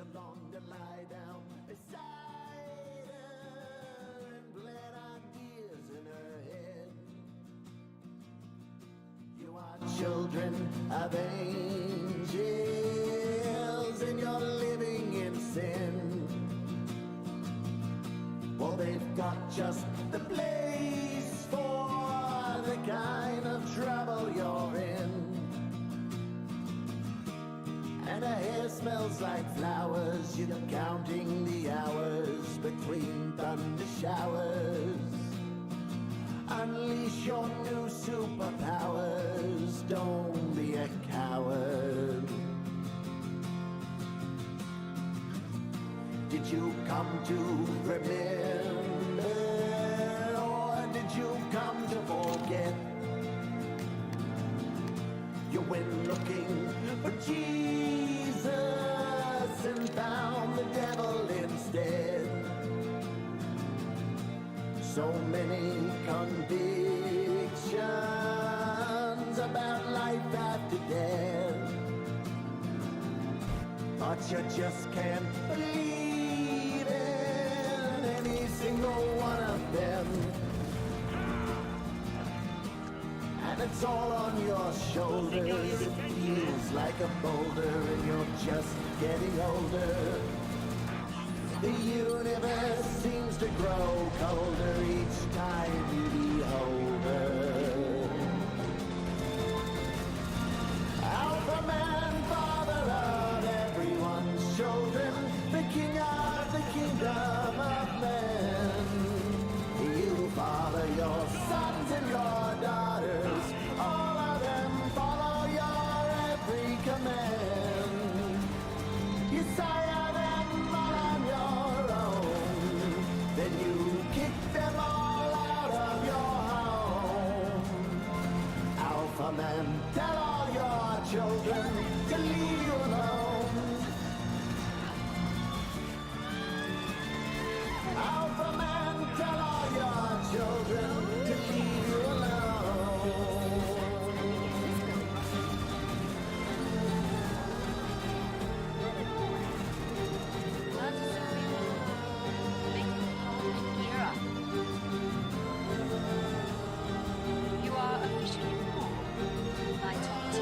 have longed to lie down beside her and plant ideas in her head. You are children of angels and you're living in sin. Well, they've got just the place for the kind of trouble you're in. And her hair smells like flowers. You're counting the hours between thunder showers. Unleash your new superpowers. Don't be a coward. Did you come to remember, or did you come to forget? You went looking for Jesus and found the devil instead. So many convictions about life after death, but you just can't believe in any single one of them. And it's all on your shoulders. It feels like a boulder and you're just getting older. The universe seems to grow colder each time you behold her. Alpha man, father of everyone's children, the king of the kingdom of men. You father your sons and your daughters, all of them follow your every command. You sire them all on your own, then you kick them all out of your home. Alpha man, tell all your children to leave you alone. Alpha man, tell all your children to leave you alone. You are officially informed by Tom T.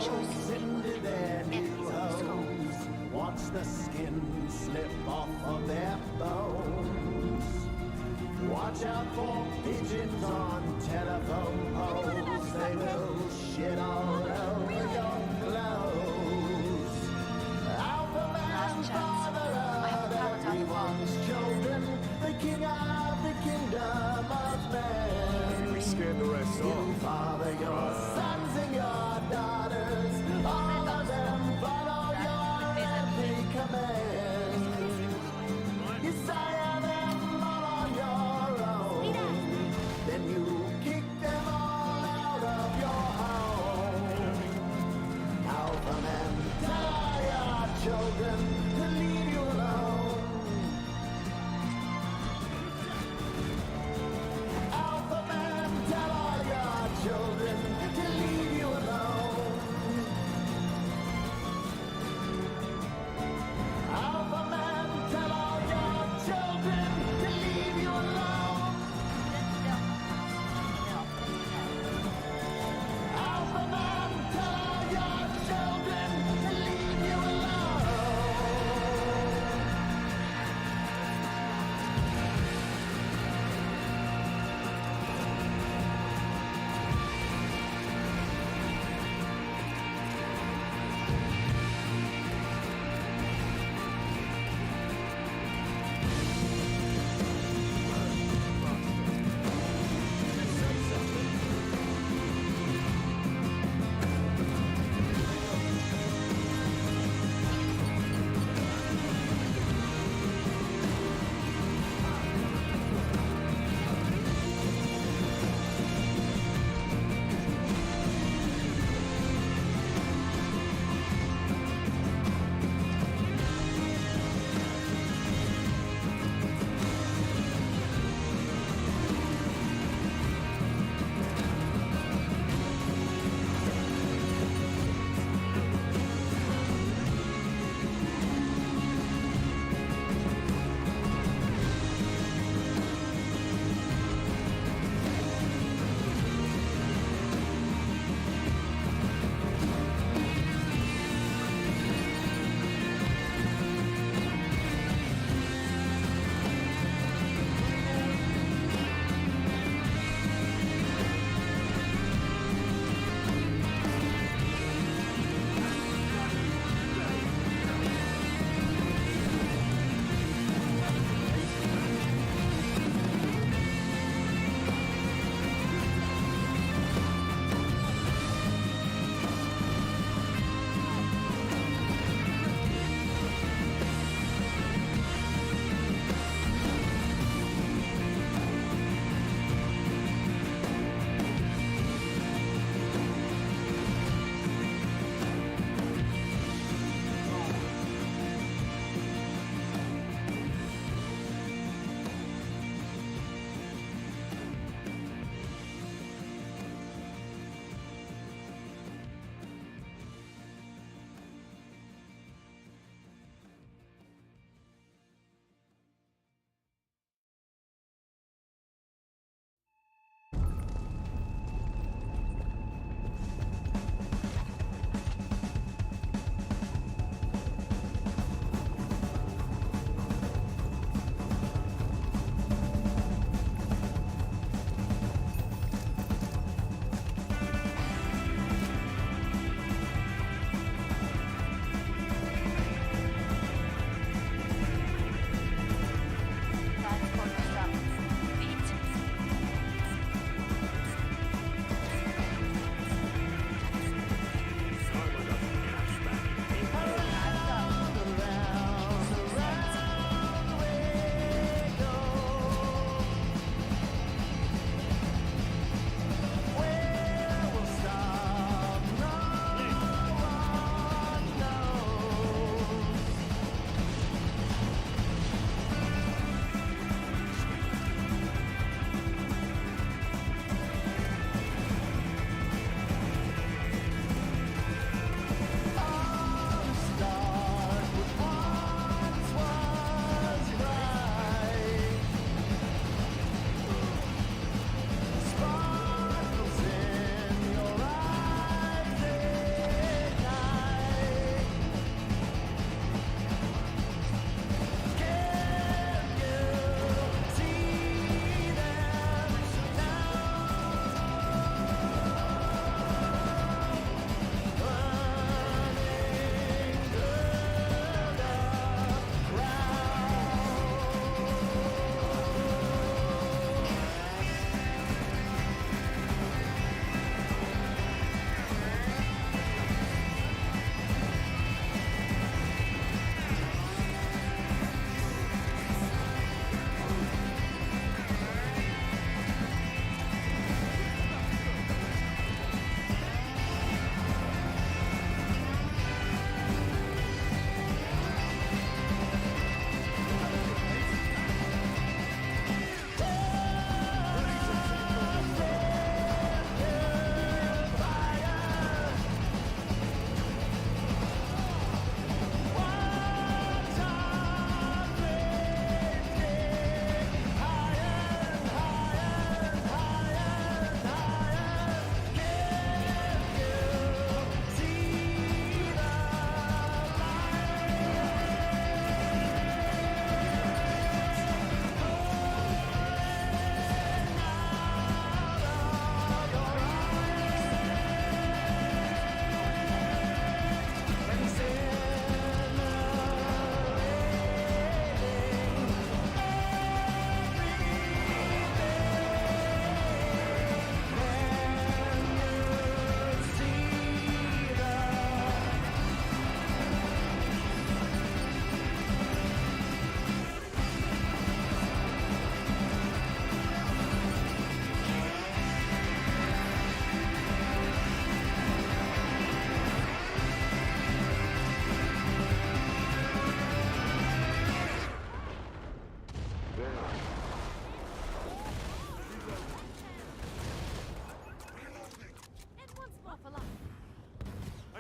Folks into their new homes, watch the skin slip off of their bones. Watch out for pigeons on telephone poles. They will shit all over your clothes. Alpha man, father of everyone's children, the king of the kingdom of men. We scared the rest You off. father your sons and your daughters, all of them follow your every command. You sire them all on your own, then you kick them all out of your home. Alpha man, tell all your children to leave you alone. Alpha man, tell all your children to leave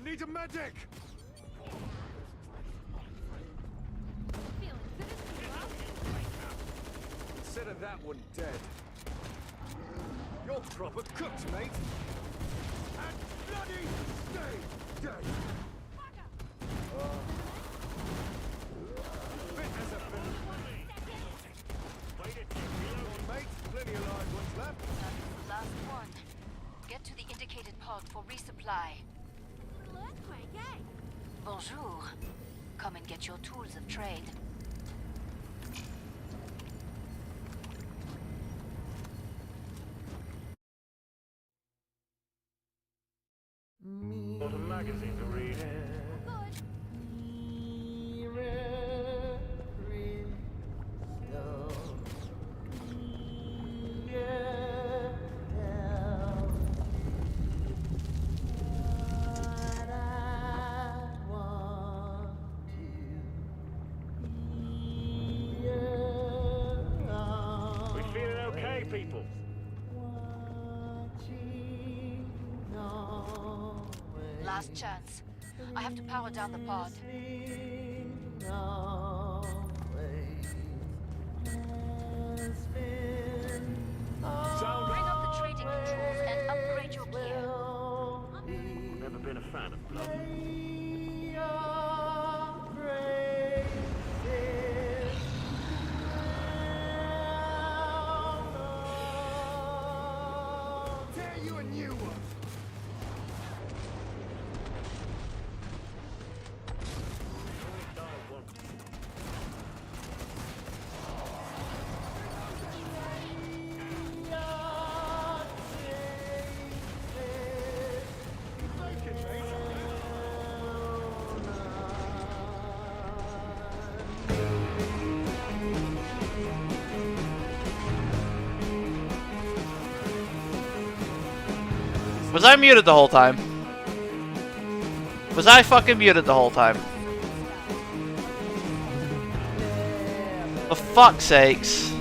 need a medic! Consider that one dead. You're proper cooked, mate. And bloody stay dead. Fit as a fiddle. Come on, mate. Plenty of live ones left. That is the last one. Get to the indicated pod for resupply. Bonjour. Come and get your tools of trade. What a magazine to read. We feeling okay, people? Last chance. I have to power down the pod. Bring up the trading controls and upgrade your gear. Never been a fan of blood. Tear you a new one. Was I muted the whole time? Was I fucking muted the whole time? For fuck's sakes.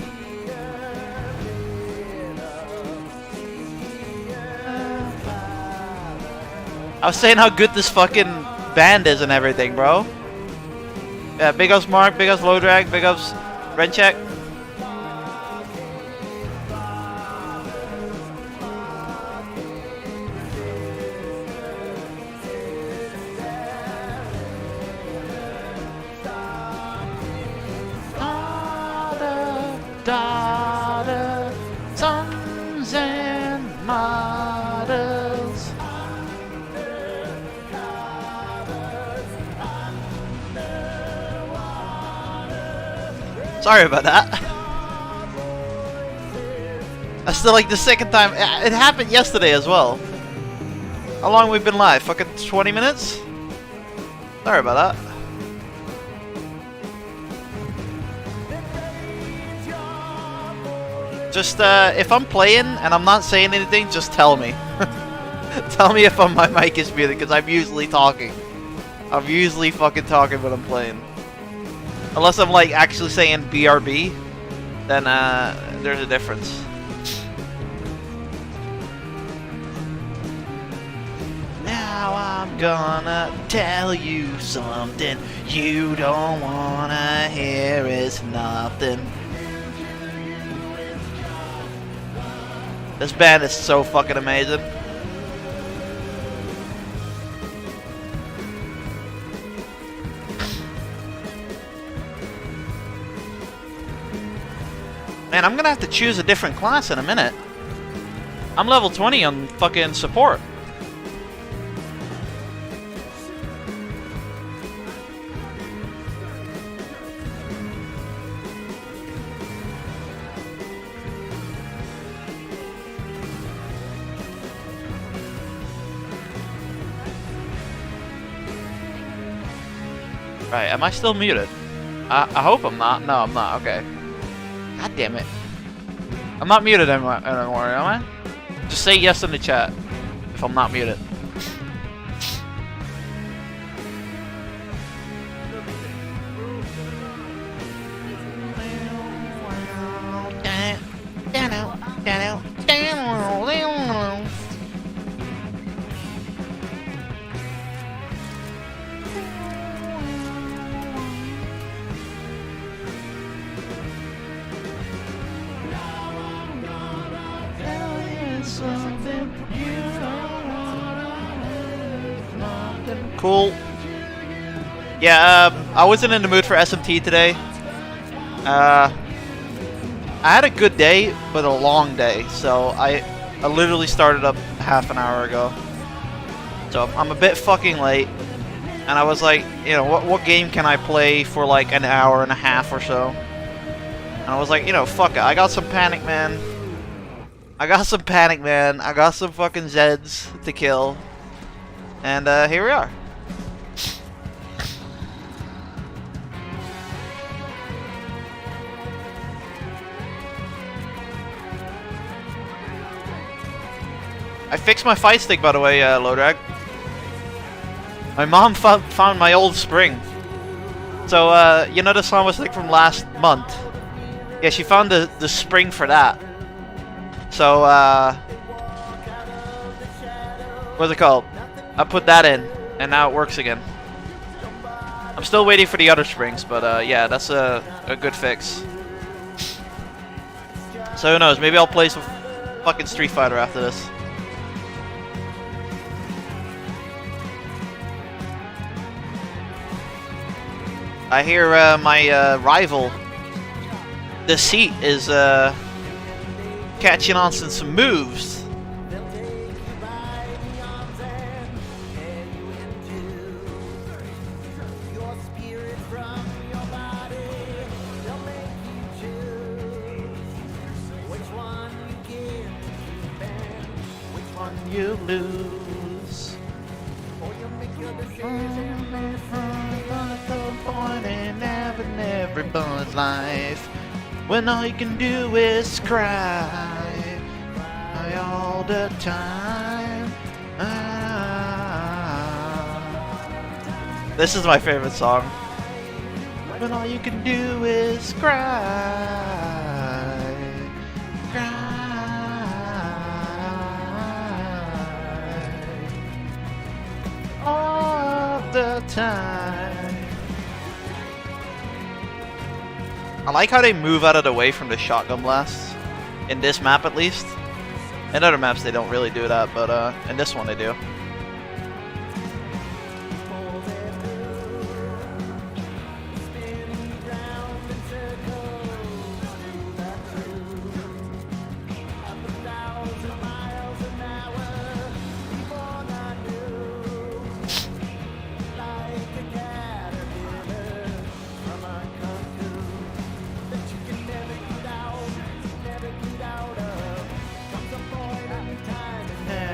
I was saying how good this fucking band is and everything, bro. Yeah, big ups Mark, big ups Low Drag, big ups Rencheck. Daughter, sons and mothers. Sorry about that. That's still like the second time. It happened yesterday as well. How long we've been live? Fucking 20 minutes? Sorry about that. Just, if I'm playing and I'm not saying anything, just tell me. Tell me if my mic is muted, because I'm usually talking. I'm usually fucking talking when I'm playing. Unless I'm, like, actually saying BRB, then, there's a difference. Now I'm gonna tell you something you don't wanna hear, it's nothing. This band is so fucking amazing. Man, I'm gonna have to choose a different class in a minute. I'm level 20 on fucking support. Right, am I still muted? I hope I'm not. No, I'm not. Okay. God damn it. I'm not muted anymore, am I? Just say yes in the chat if I'm not muted. Cool. Yeah, I wasn't in the mood for SMT today. I had a good day, but a long day, so I literally started up half an hour ago. So I'm a bit fucking late, and I was like, you know, what game can I play for like an hour and a half or so? And I was like, you know, fuck it, I got some Panic Man. I got some fucking Zeds to kill. And here we are. I fixed my fight stick, by the way, Lodrag. My mom found my old spring. So, you know the Sama stick from last month? Yeah, she found the spring for that. So, what's it called? I put that in, and now it works again. I'm still waiting for the other springs, but yeah, that's a good fix. So who knows, maybe I'll play some fucking Street Fighter after this. I hear my rival, Deceit, is catching on some moves. You lose. Point in everyone's life when all you can do is cry all the time. This is my favorite song. When all you can do is cry all the time. I like how they move out of the way from the shotgun blasts. In this map, at least. In other maps, they don't really do that, but in this one, they do.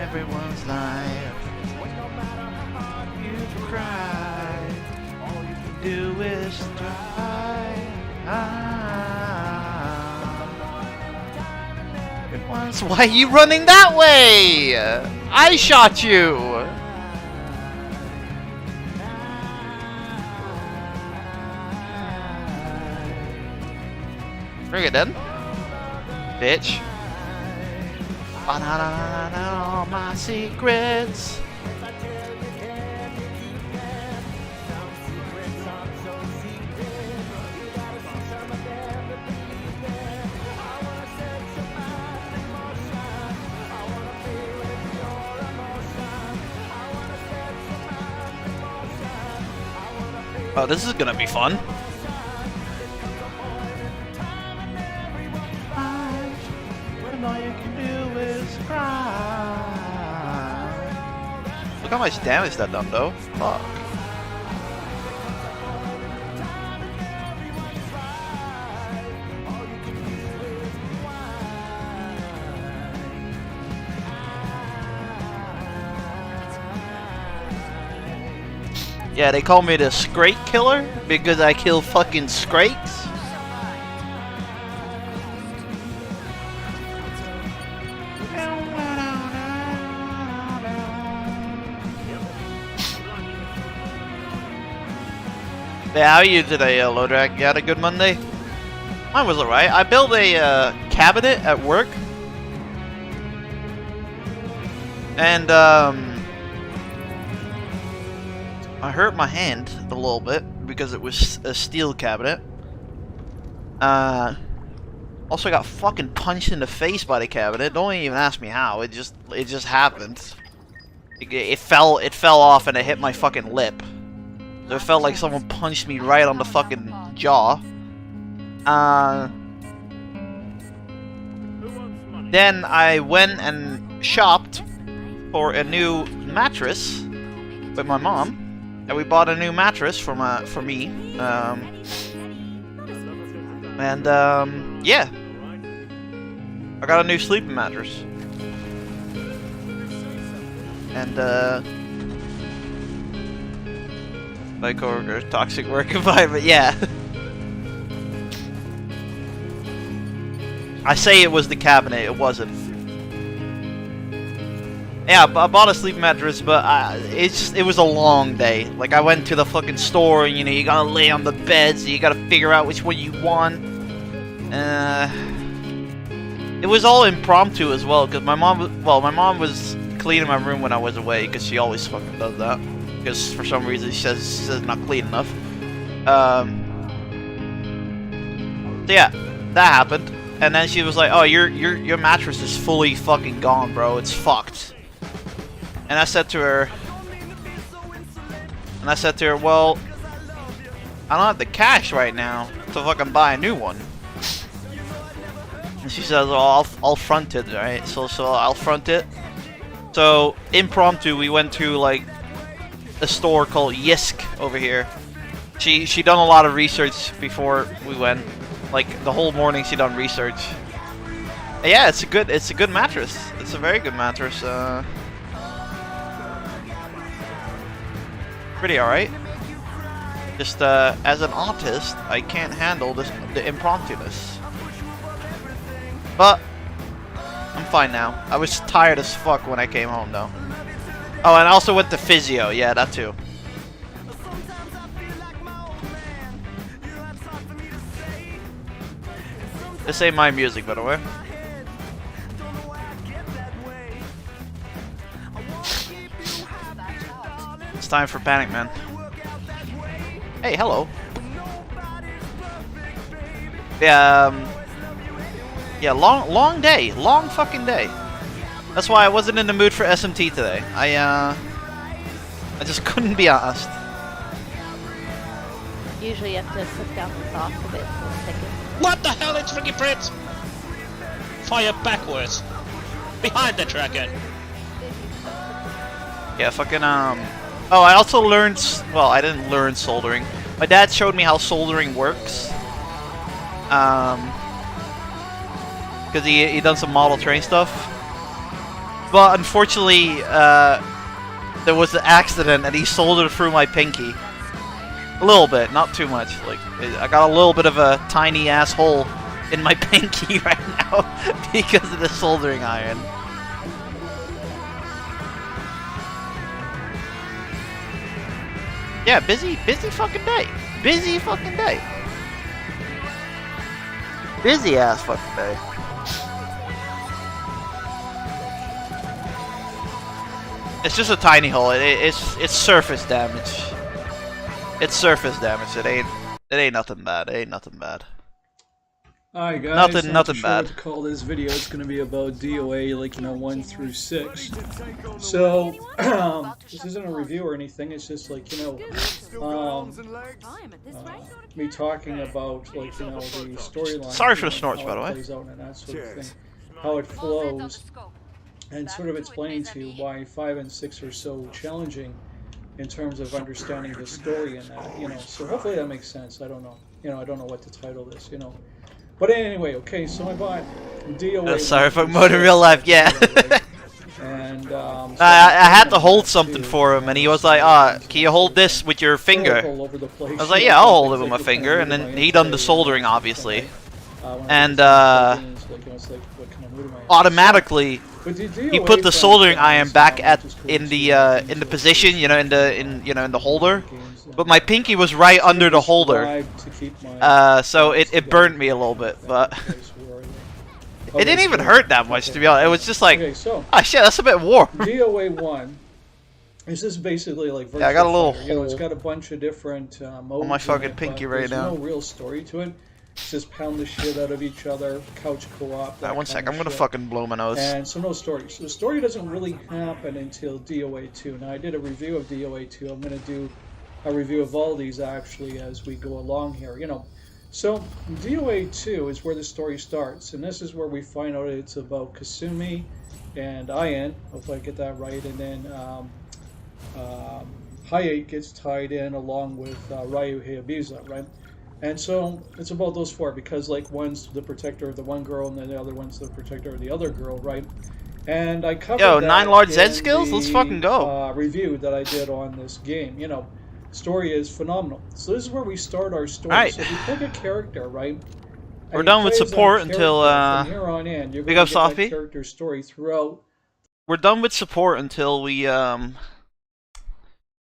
Everyone's life. You cry. All you can do is try. Why are you running that way? I shot you. Bring it then, bitch. All my secrets. Oh, this is gonna be fun. Look how much damage that done though. Fuck. Yeah, they call me the Scrake Killer because I kill fucking Scrakes. Yeah, how are you today, Lodrag? You had a good Monday? Mine was alright. I built a cabinet at work. And, I hurt my hand a little bit because it was a steel cabinet. Also got fucking punched in the face by the cabinet. Don't even ask me how. It just happened. It fell off and it hit my fucking lip. So it felt like someone punched me right on the fucking jaw. Who wants money? Then I went and shopped for a new mattress with my mom, and we bought a new mattress for me. Yeah, I got a new sleeping mattress, and my coworker, toxic work environment. Yeah. I say it was the cabinet, it wasn't. Yeah, I bought a sleeping mattress, but it was a long day. Like, I went to the fucking store, and, you know, you gotta lay on the bed, so you gotta figure out which one you want. It was all impromptu as well, because my mom was cleaning my room when I was away, because she always fucking does that. Because for some reason she says it's not clean enough. So yeah, that happened. And then she was like, "Oh, your mattress is fully fucking gone, bro. It's fucked." And I said to her, "Well, I don't have the cash right now to fucking buy a new one." And she says, "Well, I'll front it, right?" So I'll front it. So impromptu, we went to like a store called Yisk over here. She done a lot of research before we went. Like the whole morning she done research. Yeah, it's a good mattress. It's a very good mattress. Pretty alright. Just as an artist, I can't handle the impromptuness. But I'm fine now. I was tired as fuck when I came home though. Oh, and I also went to physio. Yeah, that too. This ain't my music, by the way. It's time for Panic Man. Hey, hello. Yeah, yeah, long day. Long fucking day. That's why I wasn't in the mood for SMT today. I just couldn't be honest. Usually you have to sit down and talk a bit for a second. What the hell? It's Ricky Fritz! Fire backwards. Behind the dragon. Yeah, fucking, Oh, I also learned... Well, I didn't learn soldering. My dad showed me how soldering works. Because he done some model train stuff. But unfortunately, there was an accident and he soldered through my pinky. A little bit, not too much. Like, I got a little bit of a tiny ass hole in my pinky right now because of the soldering iron. Yeah, busy fucking day. Busy fucking day. Busy ass fucking day. It's just a tiny hole. It's surface damage. It's surface damage. It ain't nothing bad. It ain't nothing bad. Alright guys, Nothing not too sure bad. what to call this video. It's going to be about DOA, like, 1 through 6. So, this isn't a review or anything, it's just like, me talking about, like, the storyline. Sorry for the snorts, by the way. Plays out and that sort of thing. How it flows, and sort of explaining to you why 5 and 6 are so challenging in terms of understanding the story and that, so hopefully that makes sense. I don't know. I don't know what to title this, But anyway, okay, so I bought DOA. Sorry for mode in real life, yeah. And I had to hold something for him, and he was like, can you hold this with your finger? I was like, yeah, I'll hold it with my finger, and then he done the soldering, obviously. And, automatically, he put the soldering iron back in the position, in the holder. But my pinky was right under the holder, so it burned me a little bit, but it didn't even hurt that much, to be honest. It was just like, oh shit, that's a bit warm. DOA 1 is just basically like Virtua I got a little Fighter. hole It's got a bunch of different modes on my fucking in it, pinky but right there's now. no real story to it. just pound the shit out of each other, couch co-op. Alright, one sec, I'm gonna shit. fucking blow my nose. And so no story. So the story doesn't really happen until DOA 2. Now I did a review of DOA 2. I'm going to do a review of all these actually as we go along here. You know, so DOA 2 is where the story starts, and this is where we find out it's about Kasumi and Ayan. Hopefully I get that right. And then Hayate gets tied in along with Ryu Hayabusa, right? And so it's about those four because like one's the protector of the one girl and then the other one's the protector of the other girl, right? And I covered Yo, that 9 Lord Zed in skills? Let's the, fucking go. Review that I did on this game. You know, story is phenomenal. So this is where we start our story. Alright. So if you pick a character, right? We're done with support until from here on in, you're Big going up to get that Sophie. character story throughout. We're done with support until we get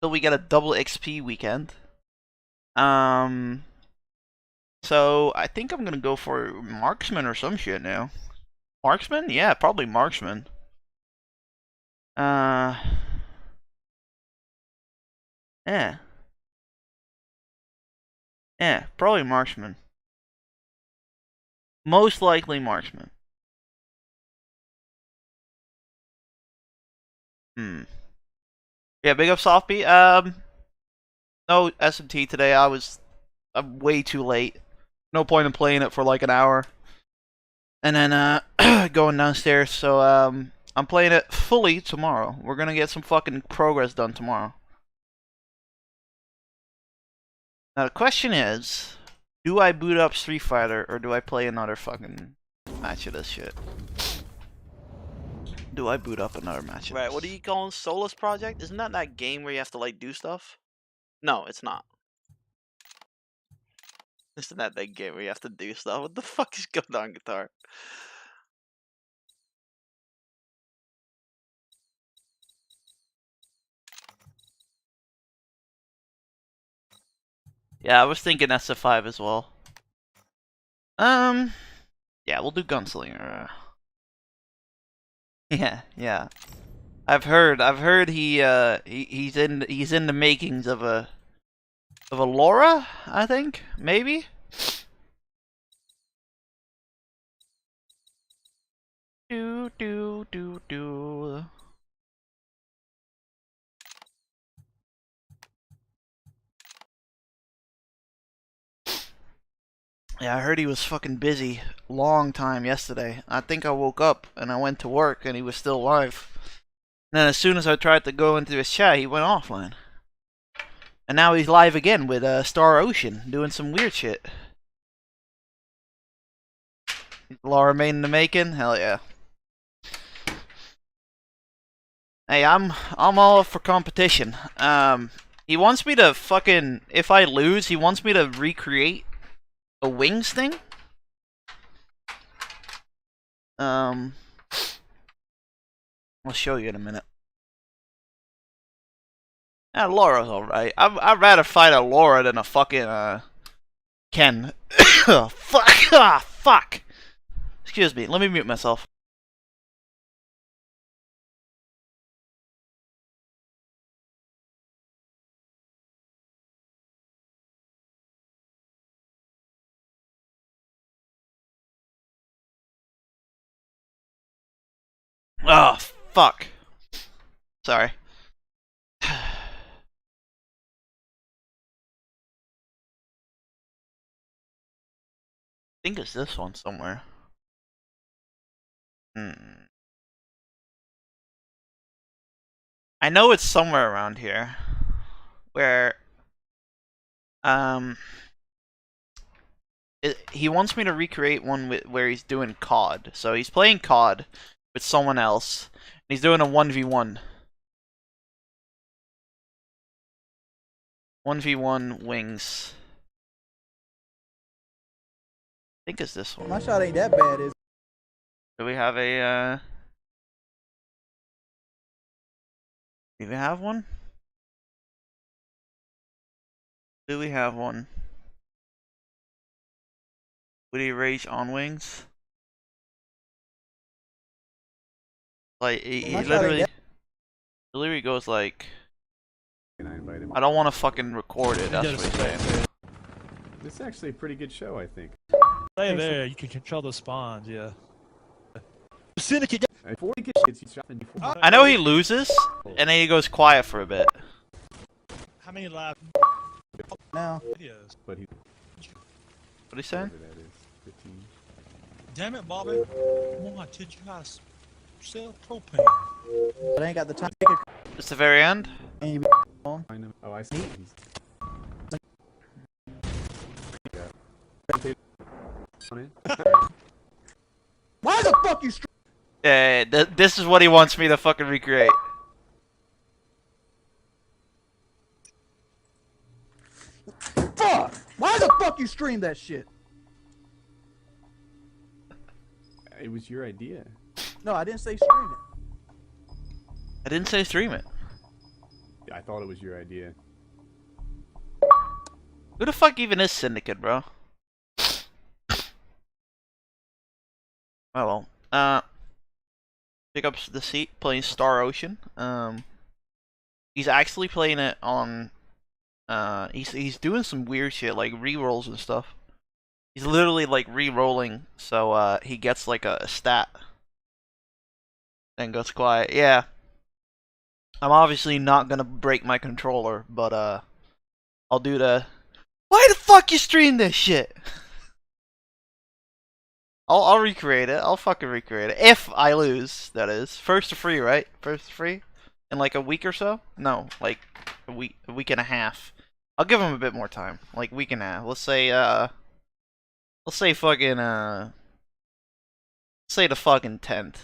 a double XP weekend. So I think I'm gonna go for marksman or some shit now. Marksman? Yeah, probably marksman. Yeah. Yeah, probably marksman. Most likely marksman. Yeah, big up Softbee. No SMT today. I'm way too late. No point in playing it for like an hour. And then going downstairs. So I'm playing it fully tomorrow. We're gonna get some fucking progress done tomorrow. Now the question is, do I boot up Street Fighter or do I play another fucking match of this shit? Do I boot up another match? Right, what are you calling Solus Project? Isn't that game where you have to like do stuff? No, it's not. Isn't that game where you have to do stuff? What the fuck is going on, guitar? Yeah, I was thinking SF5 as well. Yeah, we'll do Gunslinger. Yeah. I've heard he's in the makings of a Laura, I think, maybe. Do. Yeah, I heard he was fucking busy long time yesterday. I think I woke up and I went to work and he was still live. And then as soon as I tried to go into his chat, he went offline. And now he's live again with Star Ocean, doing some weird shit. Laura made in the making? Hell yeah. Hey, I'm all for competition. He wants me to fucking, if I lose, he wants me to recreate a wings thing? I'll show you in a minute. Yeah, Laura's alright. I'd rather fight a Laura than a fucking, Ken. Fuck! Ah, fuck! Excuse me, let me mute myself. Oh, fuck. Sorry. I think it's this one somewhere. I know it's somewhere around here. Where... he wants me to recreate one where he's doing COD. So he's playing COD with someone else. And he's doing a 1v1. 1v1 wings. I think it's this one. My shot ain't that bad, is Do we have a, do we have one? Do we have one? Would he rage on wings? Like, he literally goes like, I don't want to fucking record it, that's what he's saying. This is actually a pretty good show, I think. Stay there. You can control the spawns. Yeah. Syndicate. I know he loses, and then he goes quiet for a bit. How many live Now. videos? What are you saying? Damn it, Bobby. Come on, teach you how to sell propane. But I ain't got the time. It's the very end. And you on. Oh, I see. Why the fuck you? Yeah, this is what he wants me to fucking recreate. Fuck! Why the fuck you stream that shit? It was your idea. No, I didn't say stream it. I didn't say stream it. I thought it was your idea. Who the fuck even is Syndicate, bro? Oh well. Pick up the seat playing Star Ocean. He's actually playing it on. He's doing some weird shit like re-rolls and stuff. He's literally like re-rolling, so he gets like a stat. Then goes quiet. Yeah. I'm obviously not gonna break my controller, but I'll do the. Why the fuck you stream this shit? I'll recreate it. I'll fucking recreate it if I lose. That is first to free, right? First to free in like a week or so. No, like a week and a half. I'll give him a bit more time, like week and a half. Let's say fucking say the fucking 10th,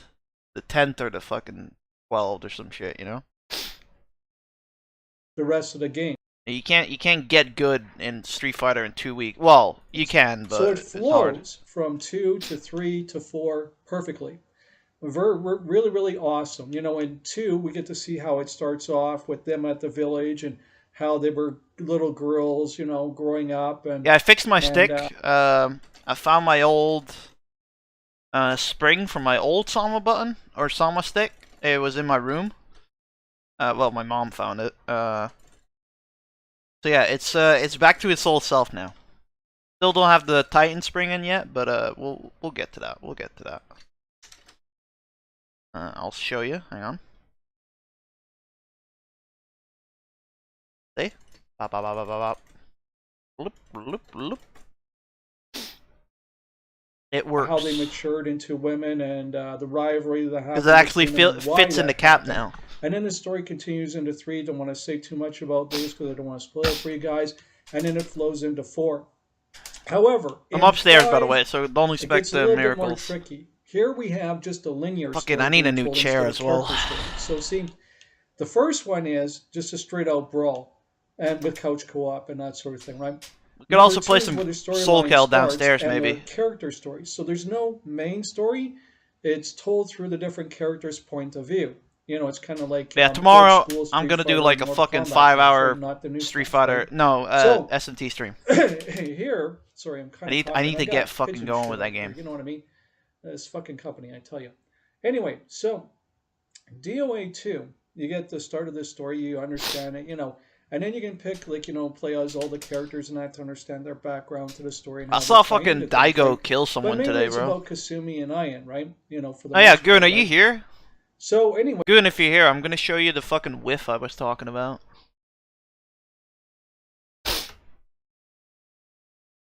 the 10th or the fucking 12th or some shit, you know. The rest of the game. You can't get good in Street Fighter in 2 weeks. Well, you can, but so it it's hard. flows from 2 to 3 to 4 perfectly. We're really, really awesome. You know, in 2, we get to see how it starts off with them at the village and how they were little girls, you know, growing up. And yeah, I fixed my stick. I found my old spring from my old Sama button or Sama stick. It was in my room. Well, my mom found it. So yeah, it's back to its old self now. Still don't have the Titan spring in yet, but we'll get to that. We'll get to that. I'll show you. Hang on. See? Bop bop bop bop bop. Loop loop loop. It works. How they matured into women and the rivalry that happened. Because it actually between them and why fits in the that cap happened. now. And then the story continues into 3. Don't want to say too much about this because I don't want to spoil it for you guys. And then it flows into 4. However, I'm in upstairs, 5, by the way, so don't it expect gets a little bit more miracles. tricky. Here we have just a linear Fucking, story I need a being new told chair instead as of well. character story. So see, the first one is just a straight out brawl, and with couch co-op and that sort of thing, right? We could also play Number 2 is some where the storyline Soul Cal starts downstairs, and maybe. their character stories. So there's no main story. It's told through the different characters' point of view. You know, it's kind of like Yeah, tomorrow I'm gonna do like a fucking 5-hour Street Fighter. No, SMT stream. Here, sorry, I'm kind of. I need to get fucking going with that game. You know what I mean? This fucking company, I tell you. Anyway, so DOA 2, you get the start of this story, you understand it, you know, and then you can pick, like, you know, play as all the characters and that to understand their background to the story. And I how saw they tie fucking into things, Daigo right? kill someone But mainly today, it's bro. about Kasumi and Ian, right? You know, for the Oh yeah, most part, Goon, are you right? here? So anyway, Goon, if you're here, I'm gonna show you the fucking whiff I was talking about.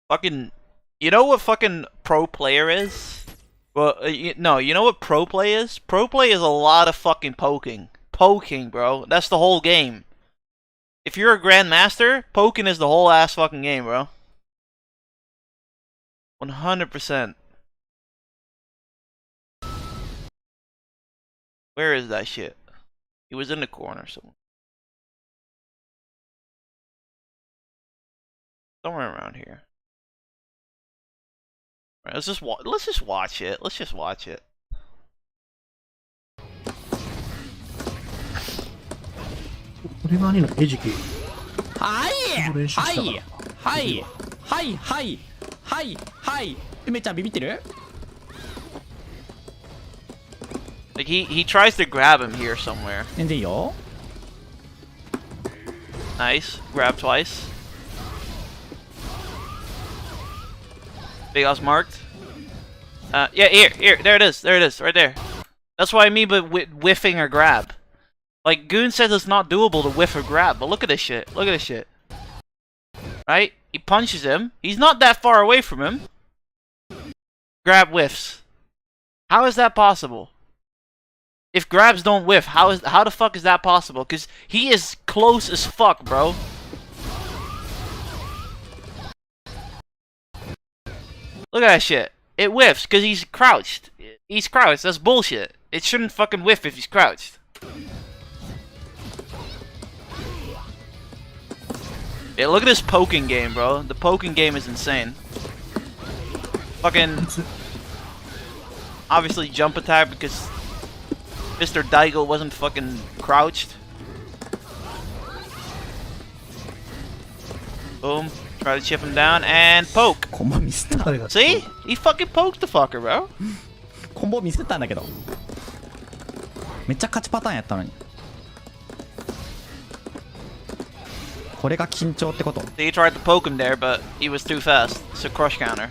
Fucking, you know what fucking pro player is? Well, no, you know what pro play is? Pro play is a lot of fucking poking. Poking, bro. That's the whole game. If you're a grandmaster, poking is the whole ass fucking game, bro. 100%. Where is that shit? He was in the corner somewhere. Somewhere around here. All right, let's just watch it. Let's just watch it. Like he tries to grab him here somewhere. Nice. Grab twice. Big house marked. Yeah, here, there it is, right there. That's what I mean by whiffing or grab. Like, Goon says it's not doable to whiff or grab, but look at this shit. Look at this shit. Right? He punches him. He's not that far away from him. Grab whiffs. How is that possible? If grabs don't whiff, how the fuck is that possible? Because he is close as fuck, bro. Look at that shit. It whiffs because he's crouched. He's crouched. That's bullshit. It shouldn't fucking whiff if he's crouched. Yeah, look at this poking game, bro. The poking game is insane. Fucking... Obviously jump attack because Mr. Daigo wasn't fucking crouched. Boom. Try to chip him down and poke. See? He fucking poked the fucker, bro. コンボミスったんだけど。めっちゃ勝ちパターンやったのに。これが緊張ってこと。He tried to poke him there, but he was too fast. It's a crush counter.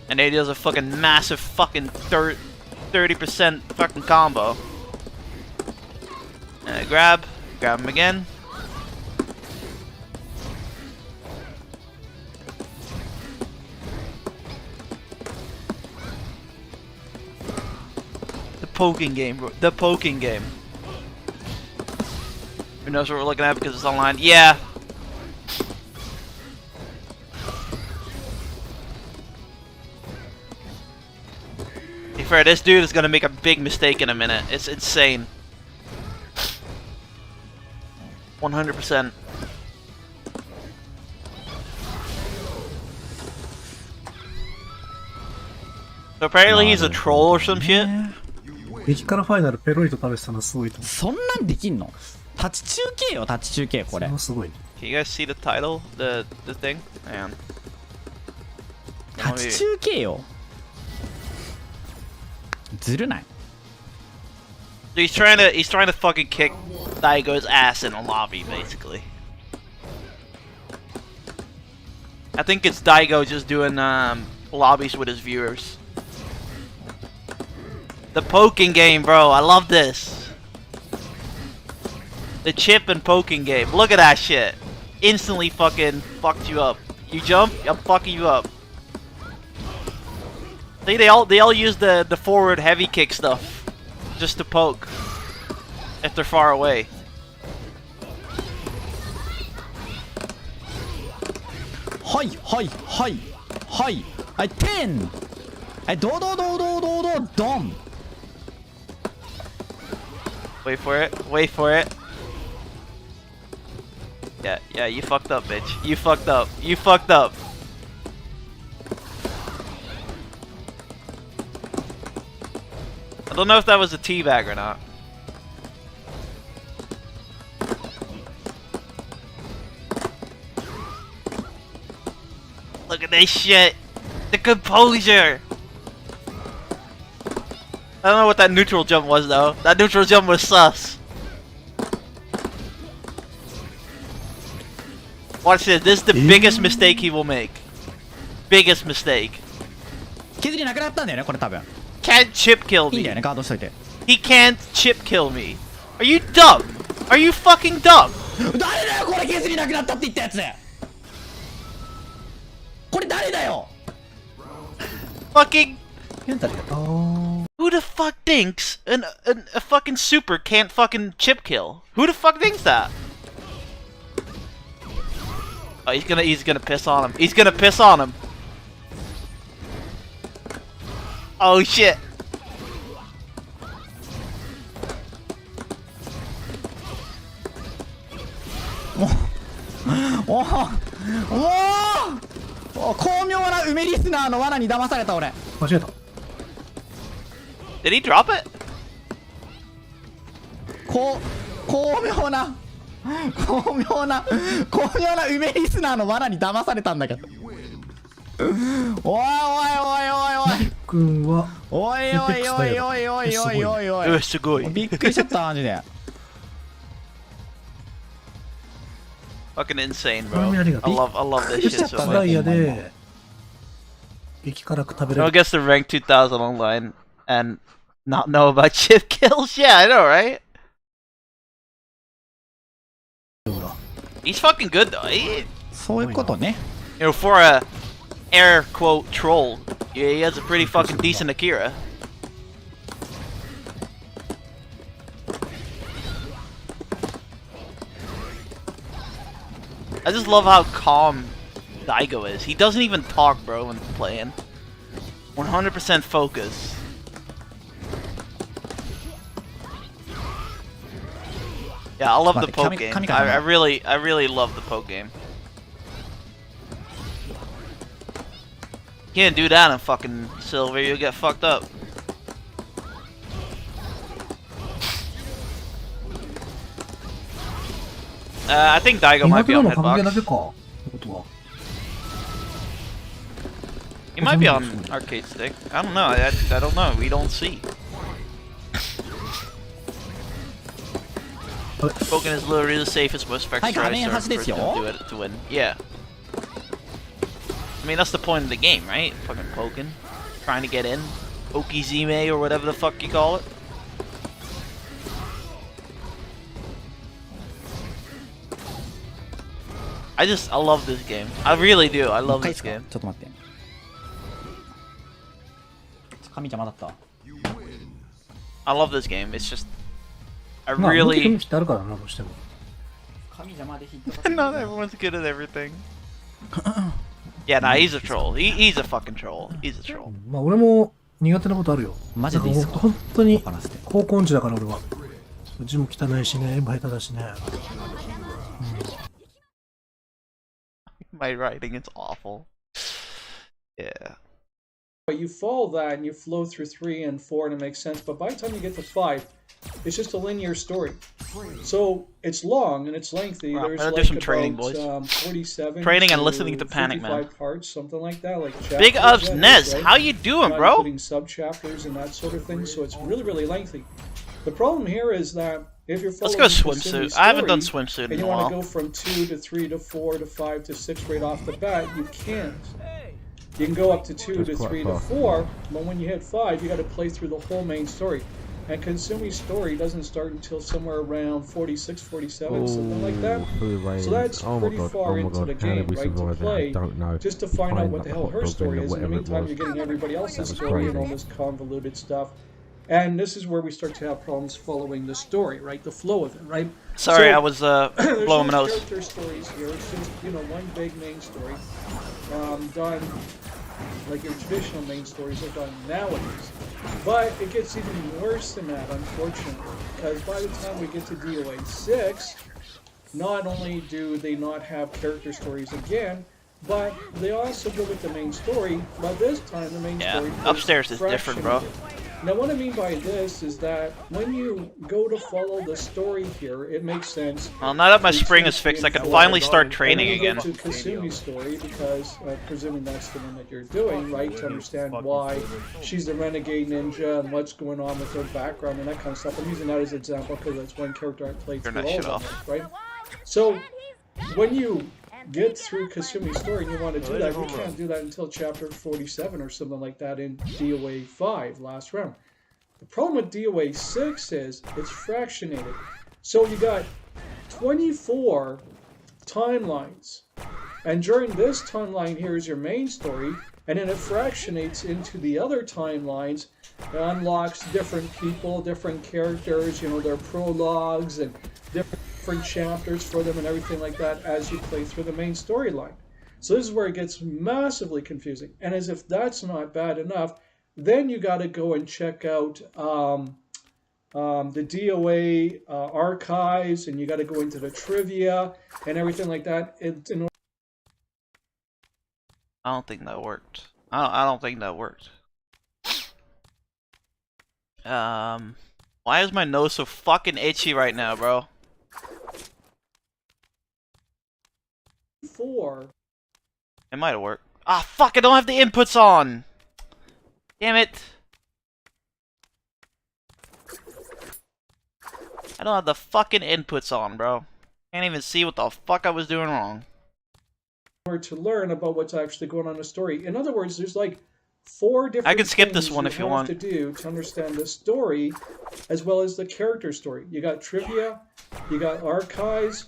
And he does a fucking massive fucking 30% fucking combo. Grab him again. The poking game, bro. The poking game. Who knows what we're looking at because it's online? Yeah. Be fair, this dude is gonna make a big mistake in a minute. It's insane. 100%. So apparently he's a troll or some shit. 激辛ファイナルペロリと食べてたのすごいと思う。そんなんできんの？立ち中継よ、立ち中継これ。すごい。Can you guys see the title? The thing? Man. 立ち中継よ。ずるない。So he's trying to fucking kick Daigo's ass in a lobby, basically. I think it's Daigo just doing lobbies with his viewers. The poking game, bro. I love this. The chip and poking game. Look at that shit. Instantly fucking fucked you up. You jump, I'm fucking you up. See, they all use the forward heavy kick stuff just to poke if they're far away. Hi, hi, hi, hi. I 10. I do. Dom. Wait for it. Wait for it. Yeah, you fucked up, bitch. You fucked up. You fucked up. I don't know if that was a teabag or not. Look at this shit. The composure. I don't know what that neutral jump was though. That neutral jump was sus. Watch this. This is the biggest mistake he will make. Biggest mistake. 削りなくなったんだよね、これ多分。 Can't chip kill いいん me. だよね、ガードしといて。 He can't chip kill me. Are you dumb? Are you fucking dumb? 誰だよ、これ削りなくなったって言ったやつ。これ誰だよ。 Fucking. Who the fuck thinks a fucking super can't fucking chip kill? Who the fuck thinks that? Oh, he's gonna piss on him. He's gonna piss on him. Oh shit. Oh, 巧妙な梅リスナーの罠に騙された俺。間違えた。 Did he drop it? 巧妙な梅リスナーの罠に騙されたんだけど。おい君はおい。すごい。びっくりしちゃったマジで。 Fucking insane, bro. I love this shit so ダ much. イヤで激辛く食べれ No る one。gets to rank 2000 online and not know about chip kills? Yeah, I know, right? He's fucking good though. そういうことね。 You know, for a air quote troll, yeah, he has a pretty fucking decent Akira. I just love how calm Daigo is. He doesn't even talk, bro, when playing. 100% focus. Yeah, I love the poke game. I really love the poke game. You can't do that in fucking Silver, you'll get fucked up. I think Daigo might be on 苦手なの関係だ Hitbox. けか。ってことは。 He might be on arcade stick. I don't know. I don't know. We don't see. Pokken is literally the safest, most effective strategy for to win. Yeah. I mean, that's the point of the game, right? Fucking Pokken. Trying to get in. Okizime or whatever the fuck you call it. I love this game. I really do. I love this game. ちょっと待って。髪邪魔だった。 I love this game. It's just, I まあ、向き really. 向きってあるからな、どうしても。髪邪魔でヒット。 Not everyone's good at everything. Yeah, nah, he's a troll. He's a fucking troll. He's a troll. まあ、俺も苦手なことあるよ。マジでいいっすか？本当に高校音痴だから俺は。字も汚いしね、絵も下手だしね。My writing is awful. Yeah. But you follow that and you flow through 3 and 4 and it makes sense. But by the time you get to 5, it's just a linear story. So it's long and it's lengthy. Wow, There's I'm gonna like do some about training, boys. 47 Training and to listening to Panic Man. 55 parts, something like that. Like Big chapters, ups, that is, Nez. right? How you doing, Not bro? Including sub-chapters and that sort of thing. So it's really, really lengthy. The problem here is that if you're Let's following go Kasumi's swimsuit. I haven't done story, swimsuit and in you a want while. to go from 2 to 3 to 4 to 5 to 6 right off the bat, you can't. You can go up to 2 to 3 to 4, but when you hit 5, you got to play through the whole main story. And Kasumi's story doesn't start until somewhere around 46, 47, something like that. So that's pretty far into the game, right, to play, just to find out what the hell her story is. In the meantime, you're getting everybody else's story and all this convoluted stuff. And this is where we start to have problems following the story, right? The flow of it, right? Sorry, So, I was blowing my nose. there's character stories here. It's just, you know, one big main story done like your traditional main stories are done nowadays. But it gets even worse than that, unfortunately, because by the time we get to DOA 6, not only do they not have character stories again, but they also go with the main story, but this time the main story upstairs is different, bro. Now what I mean by this is that when you go to follow the story here, it makes sense. Well, now that my spring is fixed, I can finally start training again. To Kasumi's story, because presuming that's the one that you're doing, right, to understand why she's the renegade ninja and what's going on with her background and that kind of stuff. I'm using that as an example because that's one character I played through all of them, right? So when you get through Kasumi's story and you want to do that, you can't do that until chapter 47 or something like that in DOA 5, last round. The problem with DOA 6 is it's fractionated. So you got 24 timelines. And during this timeline here is your main story, and then it fractionates into the other timelines. It unlocks different people, different characters, you know, their prologues and different chapters for them and everything like that as you play through the main storyline. So this is where it gets massively confusing. And as if that's not bad enough, then you got to go and check out the DOA archives, and you got to go into the trivia and everything like that. I don't think that worked. I don't think that worked. Why is my nose so fucking itchy right now, bro? 4. It might have worked. Ah, fuck! I don't have the inputs on. Damn it! I don't have the fucking inputs on, bro. Can't even see what the fuck I was doing wrong. To learn about what's actually going on in the story. In other words, there's like 4 different I can skip things this one if you have want. to do to understand the story, as well as the character story. You got trivia, you got archives,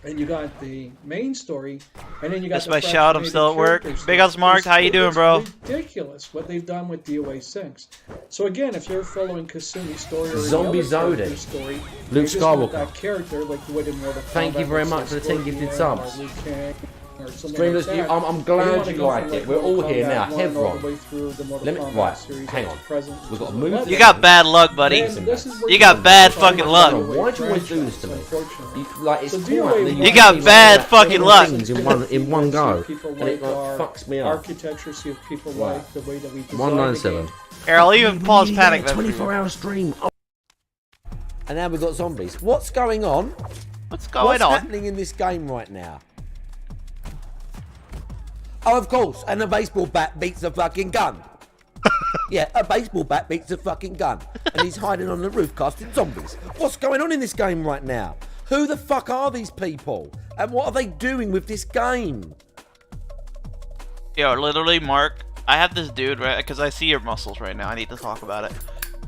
and you got the main story, and then you got That's the my shout. I'm fractionated still at work. character Big story. ups, Mark. How you doing, bro? It's ridiculous what they've done with DOA 6. So again, if you're following Kasumi's story or Zombie any other character's Zodi. story, Luke you just want Skywalker. that character like you would in Mortal Thank Kombat, you very like much for the 10 gifted Scorpion or subs. Liu Kang or something Streamless, like that. I'm You glad wanna you go like from, it. like, We're all Mortal here Kombat now. 1 all Hevron. the way through the Mortal Let me, Kombat right, series hang up on. to present. We've got to move. You got bad luck, buddy. You got bad fucking luck. Why do you always do this to me? Like it's So cool, DOA and then You got do bad like fucking 10 luck. things in one go, People and it like like, our fucks me up. architecture, see if people like the way that we design 197. the game. Here, I'll even pause Panic Vent for you. 24-hour stream. Oh. And now we've got zombies. What's going on? What's going What's on? happening in this game right now? Oh, of course. And a baseball bat beats a fucking gun. Yeah, a baseball bat beats a fucking gun. And he's hiding on the roof casting zombies. What's going on in this game right now? Who the fuck are these people? And what are they doing with this game? Yo, literally, Mark, I have this dude, right? Because I see your muscles right now. I need to talk about it.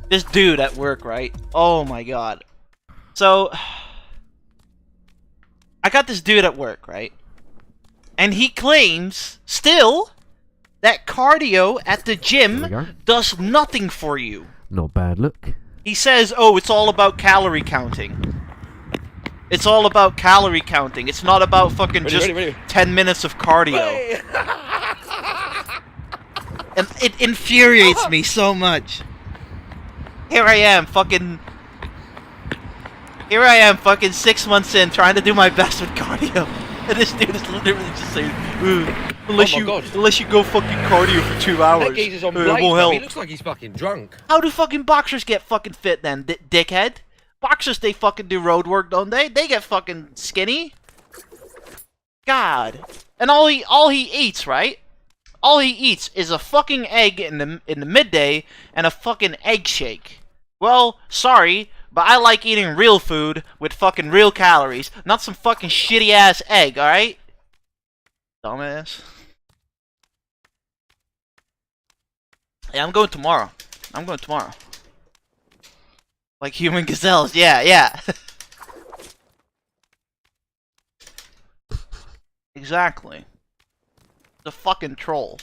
This dude at work, right? Oh my god. So, I got this dude at work, right? And he claims, still, that cardio at the gym does nothing for you. Not bad, look. He says, oh, it's all about calorie counting. It's all about calorie counting. It's not about fucking just 10 minutes of cardio. And it infuriates me so much. Here I am, fucking 6 months in, trying to do my best with cardio. And this dude is literally just saying, unless you go fucking cardio for 2 hours, That geezer's on it blade, won't bro. help. He looks like he's fucking drunk. How do fucking boxers get fucking fit then, dickhead? Boxers, they fucking do road work, don't they? They get fucking skinny. God. And all he eats, right? All he eats is a fucking egg in the midday and a fucking egg shake. Well, sorry, but I like eating real food with fucking real calories, not some fucking shitty ass egg, alright? Dumbass. Yeah, I'm going tomorrow. Like human gazelles, yeah. Exactly. The fucking troll.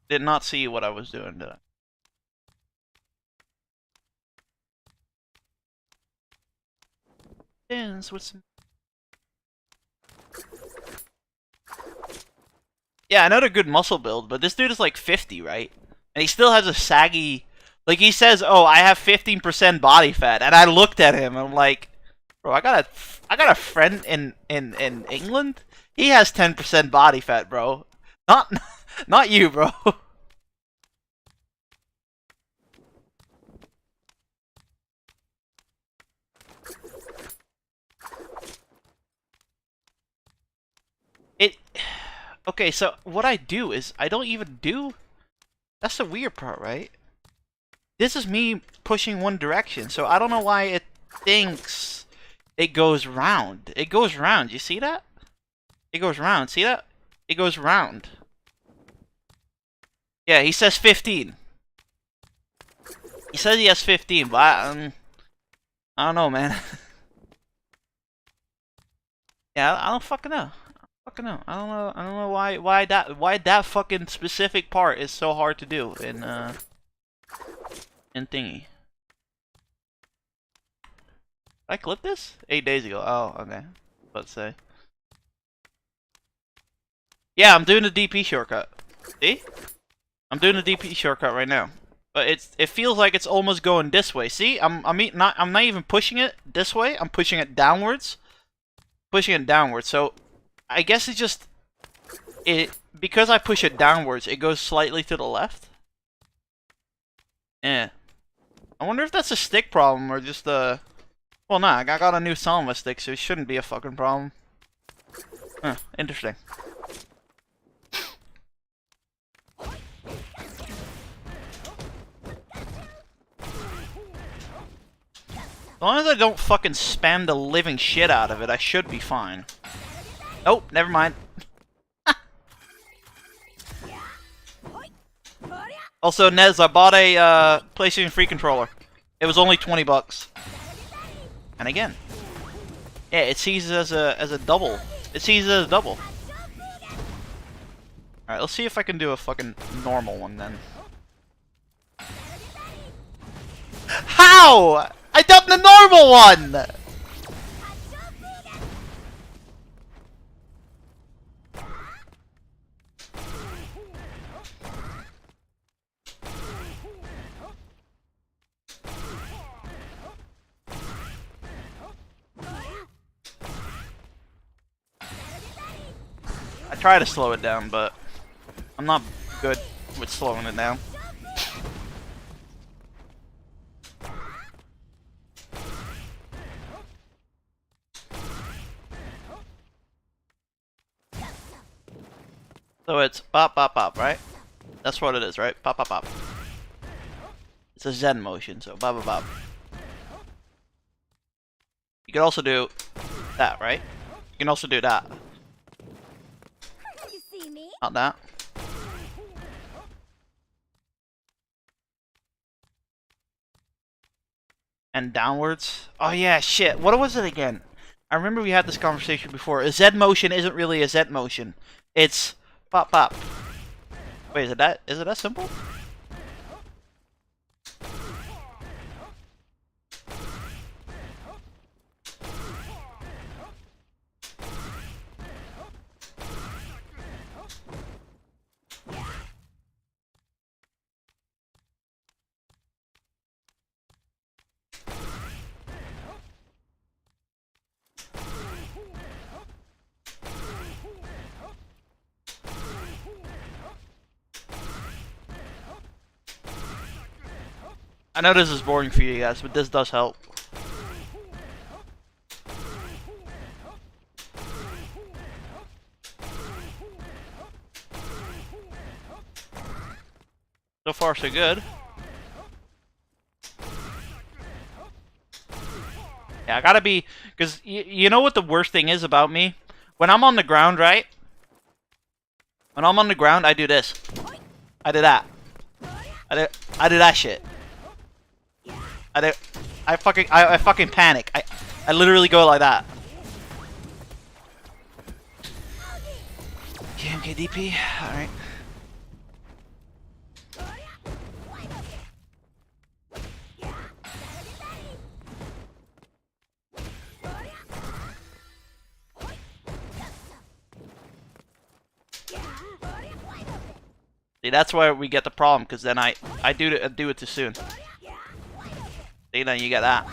Did not see what I was doing, did I? Dance with some... Yeah, another good muscle build, but this dude is like 50, right? And he still has a saggy... Like, he says, oh, I have 15% body fat. And I looked at him, and I'm like, bro, I got a friend in England? He has 10% body fat, bro. Not you, bro. Okay, so what I do is I don't even do... That's the weird part, right? This is me pushing one direction, so I don't know why it thinks it goes round. It goes round, you see that? It goes round, see that? It goes round. Yeah, he says 15. He says he has 15, but I don't know, man. Yeah, I don't fucking know. I don't know why that fucking specific part is so hard to do in thingy. Did I clip this? 8 days ago. Oh, okay. Let's say. Yeah, I'm doing the DP shortcut. See? I'm doing the DP shortcut right now. But it feels like it's almost going this way. See? I'm not even pushing it this way. I'm pushing it downwards. So I guess it's just because I push it downwards, it goes slightly to the left. Yeah. I wonder if that's a stick problem or just a... Well, nah, I got a new Salma stick, so it shouldn't be a fucking problem. Huh, interesting. As long as I don't fucking spam the living shit out of it, I should be fine. Nope, never mind. Also, Nez, I bought a PlayStation 3 controller. It was only $20. And again, yeah, it sees it as a double. It sees it as a double. Alright, let's see if I can do a fucking normal one then. How? I done the normal one! I try to slow it down, but I'm not good with slowing it down. So it's bop bop bop, right? That's what it is, right? Bop bop bop. It's a Zen motion, so bop bop bop. You can also do that, right? You can also do that. Not that. And downwards. Oh yeah, shit. What was it again? I remember we had this conversation before. A Z motion isn't really a Z motion. It's pop pop. Wait, is it that simple? I know this is boring for you guys, but this does help. So far, so good. Yeah, I gotta be, because you know what the worst thing is about me? When I'm on the ground, right? When I'm on the ground, I do this. I do that. I do that shit. I fucking panic. I literally go like that. KMKDP, alright. See, that's where we get the problem, because then I do it too soon. See, then you get that.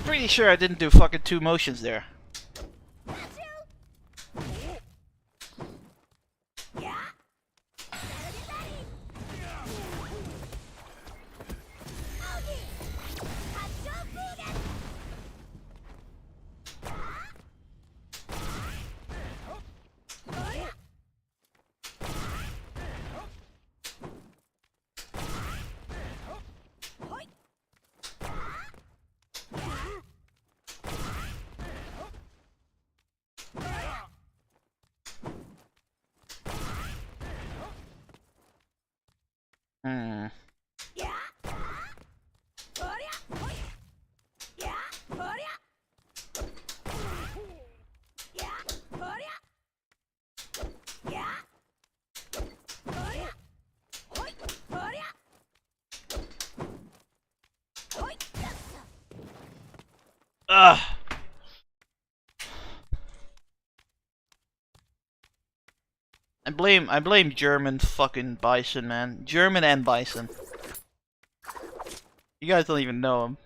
Pretty sure I didn't do fucking 2 motions there. Ugh. I blame German fucking Bison, man. German and Bison. You guys don't even know him.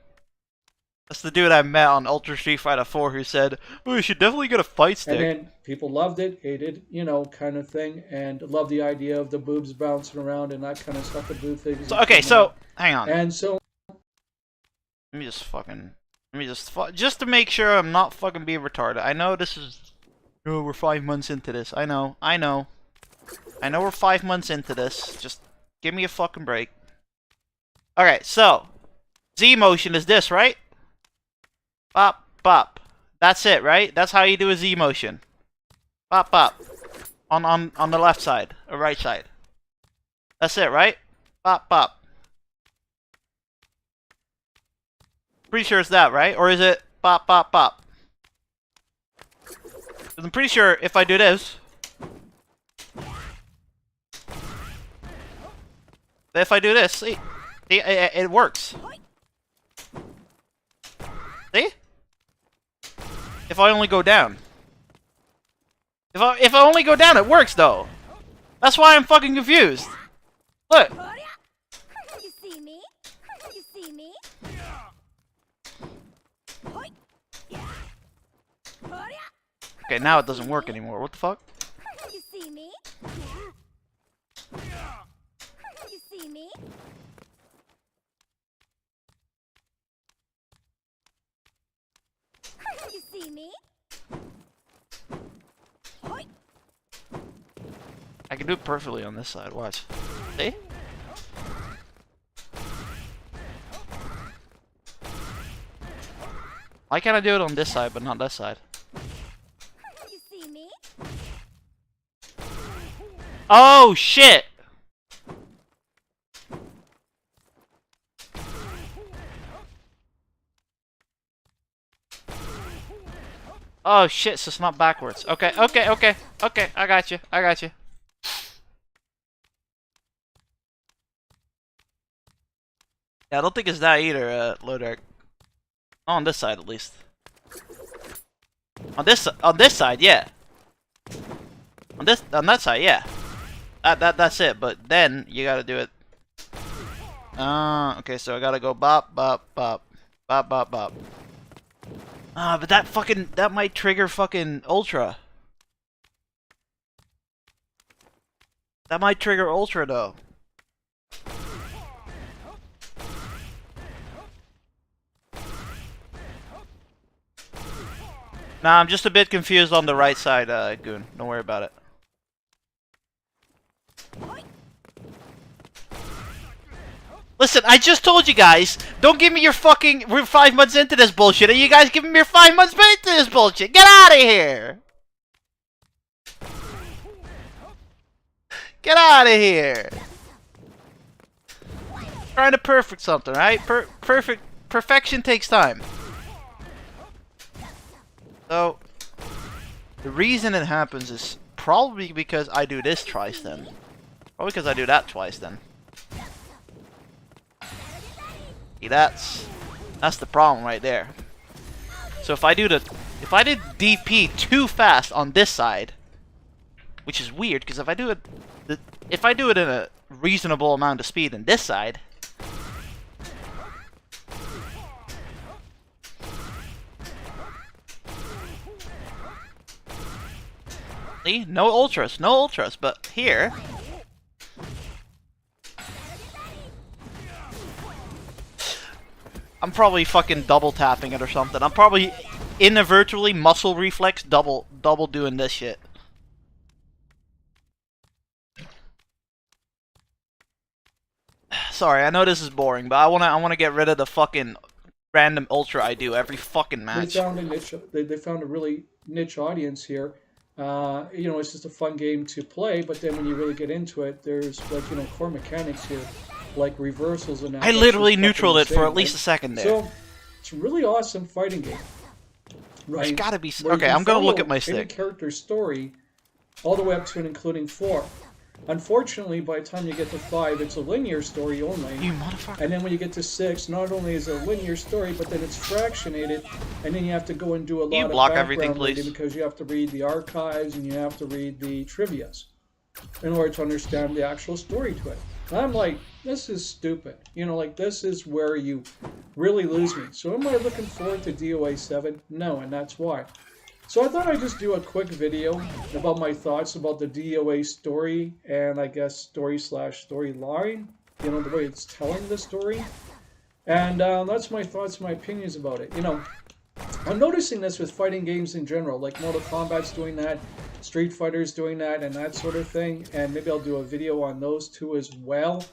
That's the dude I met on Ultra Street Fighter 4 who said, "Oh, you should definitely get a fight stick." And then people loved it, hated, you know, kind of thing, and loved the idea of the boobs bouncing around and that kind of stuff. The boob things. So, okay, so hang on. And so Let me just to make sure I'm not fucking being retarded. I know this is, oh, we're 5 months into this. I know we're 5 months into this. Just give me a fucking break. Alright, so Z motion is this, right? Bop, bop. That's it, right? That's how you do a Z motion. Bop, bop. On the left side, or right side. That's it, right? Bop, bop. Pretty sure it's that, right? Or is it bop, bop, bop? 'Cause I'm pretty sure if I do this, if I do this, see, it works. See? If I only go down. If I only go down, it works though. That's why I'm fucking confused. Look. You see me? You see me? Okay, now it doesn't work anymore. What the fuck? You see me? You see me? You see me? I can do it perfectly on this side. Watch. See? Why can't I do it on this side but not this side? You see me? Oh shit! Oh shit, so it's not backwards. Okay, okay. I got you. Yeah, I don't think it's that either, Lodark. On this side, at least. On this side, yeah. On that side, yeah. That's it. But then you gotta do it. Okay, so I gotta go bop, bop, bop, bop, bop, bop. But that might trigger fucking Ultra. That might trigger Ultra though. Nah, I'm just a bit confused on the right side, Goon. Don't worry about it. Listen, I just told you guys, don't give me your fucking, we're 5 months into this bullshit, and you guys giving me your 5 months into this bullshit. Get out of here! Get out of here! Trying to perfect something, right? Perfection takes time. So, the reason it happens is probably because I do this twice then. Probably because I do that twice then. See, that's the problem right there. So if I did DP too fast on this side, which is weird because if I do it in a reasonable amount of speed in this side, see, no ultras, but here I'm probably fucking double tapping it or something. I'm probably inadvertently muscle reflex double doing this shit. Sorry, I know this is boring, but I wanna get rid of the fucking random ultra I do every fucking match. They found a niche. They found a really niche audience here. You know, it's just a fun game to play, but then when you really get into it, there's like, you know, core mechanics here, like reversals and that. I literally neutraled it for at least a second there. So it's a really awesome fighting game. Right? There's gotta be. Okay, I'm gonna look at my stick. Any character's story, all the way up to and including 4. Unfortunately, by the time you get to 5, it's a linear story only. You motherfucker. And then when you get to 6, not only is it a linear story, but then it's fractionated, and then you have to go and do a lot of block background everything, please? reading because you have to read the archives and you have to read the trivias in order to understand the actual story to it. And I'm like, this is stupid. You know, like, this is where you really lose me. So am I looking forward to DOA 7? No, and that's why. So I thought I'd just do a quick video about my thoughts about the DOA story and I guess story/storyline, you know, the way it's telling the story. And that's my thoughts, my opinions about it. You know, I'm noticing this with fighting games in general, like Mortal Kombat's doing that, Street Fighter's doing that, and that sort of thing, and maybe I'll do a video on those two as well.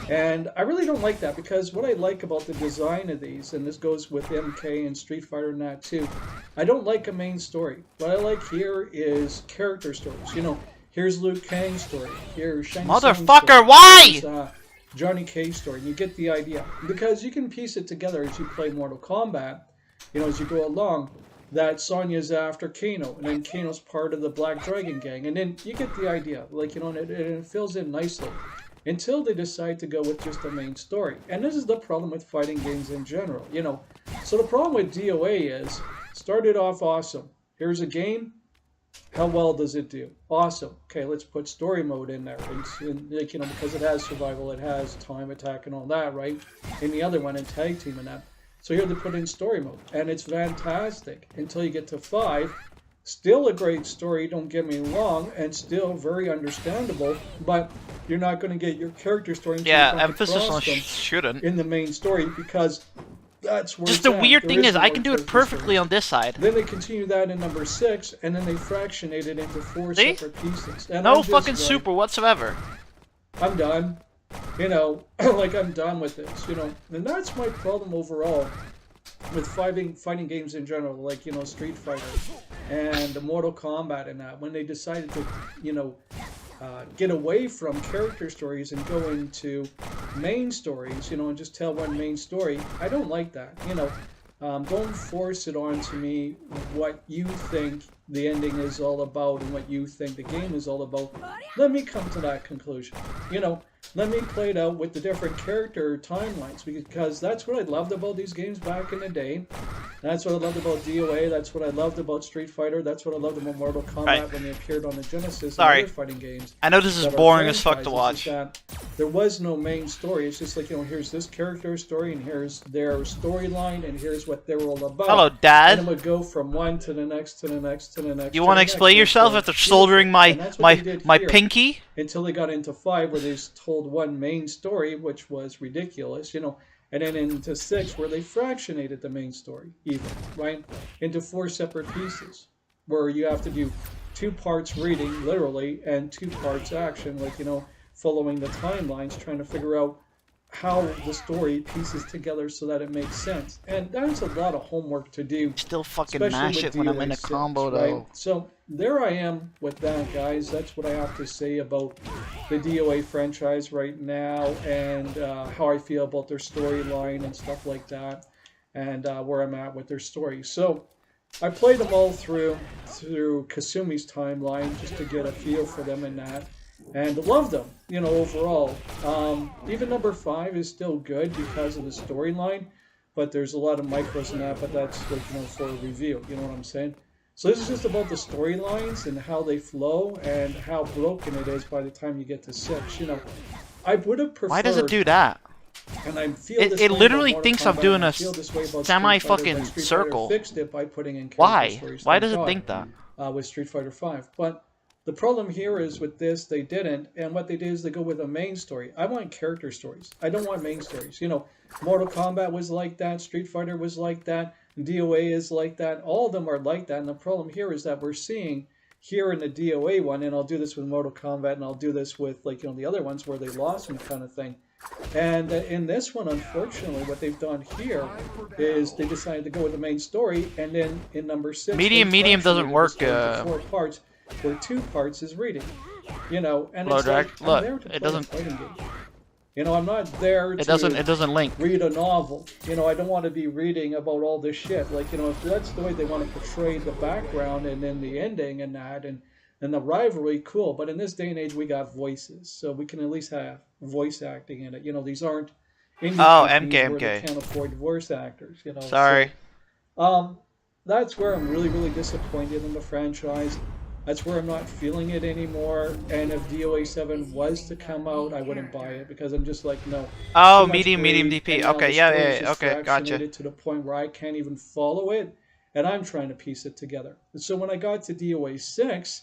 And I really don't like that, because what I like about the design of these, and this goes with MK and Street Fighter and that too, I don't like a main story. What I like here is character stories. You know, here's Liu Kang's story, here's Shang Tsung's Motherfucker, story, why? here's, Johnny Cage's story, and you get the idea. Because you can piece it together as you play Mortal Kombat, you know, as you go along, that Sonya's after Kano, and then Kano's part of the Black Dragon gang, and then you get the idea, like, you know, and it fills in nicely, until they decide to go with just the main story. And this is the problem with fighting games in general, you know. So the problem with DOA is, started off awesome. Here's a game, how well does it do? Awesome. Okay, let's put story mode in there, and like, you know, because it has survival, it has time attack and all that, right? In the other one, and tag team and that. So here they put in story mode, and it's fantastic until you get to 5. Still a great story, don't get me wrong, and still very understandable, but you're not going to get your character story until you come emphasis on across them shouldn't. in the main story, because that's where Just it's the at. weird There thing is, no I can do it character perfectly story. on this side. Then they continue that in number 6, and then they fractionate it into 4 See? separate pieces. And No I'm just fucking like, super whatsoever. I'm done. You know, like, I'm done with this, you know. And that's my problem overall with fighting games in general, like, you know, Street Fighter and Mortal Kombat and that. When they decided to, you know, get away from character stories and go into main stories, you know, and just tell one main story, I don't like that, you know. Don't force it on to me what you think the ending is all about and what you think the game is all about. Let me come to that conclusion. You know, let me play it out with the different character timelines, because that's what I loved about these games back in the day. That's what I loved about DOA, that's what I loved about Street Fighter, that's what I loved about Mortal Kombat when they appeared on the Genesis and other fighting games. I know this is that are boring as fuck to franchises, watch. is that there was no main story. It's just like, you know, here's this character story, and here's their storyline, and here's what they were all about. Hello, Dad. And it would go from one to the next, to the next, to the next. You want to explain yourself after soldering my pinky? Until they got into 5, where they just told one main story, which was ridiculous, you know. And then into 6, where they fractionated the main story, even, right? Into 4 separate pieces, where you have to do 2 parts reading, literally, and 2 parts action, like, you know, following the timelines, trying to figure out how the story pieces together so that it makes sense. And that's a lot of homework to do. Still fucking especially mash with it when I'm in a DOA 6, combo, right? though. So there I am with that, guys. That's what I have to say about the DOA franchise right now, and how I feel about their storyline and stuff like that, and where I'm at with their story. So I played them all through Kasumi's timeline just to get a feel for them in that, and love them, you know, overall. Even number 5 is still good because of the storyline, but there's a lot of micros in that, but that's, like, you know, for a review, you know what I'm saying? So this is just about the storylines and how they flow and how broken it is by the time you get to 6, you know. I would have preferred... Why does it do that? And I feel It literally thinks I'm doing a semi-fucking circle. Fixed it by putting in Why? stories, Why thank does it God, think that? with Street Fighter 5. But the problem here is with this, they didn't, and what they did is they go with a main story. I want character stories. I don't want main stories. You know, Mortal Kombat was like that, Street Fighter was like that, DOA is like that. All of them are like that, and the problem here is that we're seeing here in the DOA one, and I'll do this with Mortal Kombat, and I'll do this with, like, you know, the other ones where they lost me kind of thing. And in this one, unfortunately, what they've done here is they decided to go with the main story, and then in number 6, Medium doesn't work. 4 parts, where 2 parts is reading. You know, and it's like, I'm there to play a fighting game. You know, I'm not there to it doesn't link. read a novel. You know, I don't want to be reading about all this shit. Like, you know, if that's the way they want to portray the background and then the ending and that and the rivalry, cool. But in this day and age, we got voices, so we can at least have voice acting in it. You know, these aren't indie companies where they can't afford voice actors. You know, sorry. So, that's where I'm really, really disappointed in the franchise. That's where I'm not feeling it anymore. And if DOA 7 was to come out, I wouldn't buy it because I'm just like, no. Oh, too much medium greed, DP. and now Okay, the yeah, story yeah, is yeah. just Okay, gotcha. fractionated to the point where I can't even follow it, and I'm trying to piece it together. So when I got to DOA 6,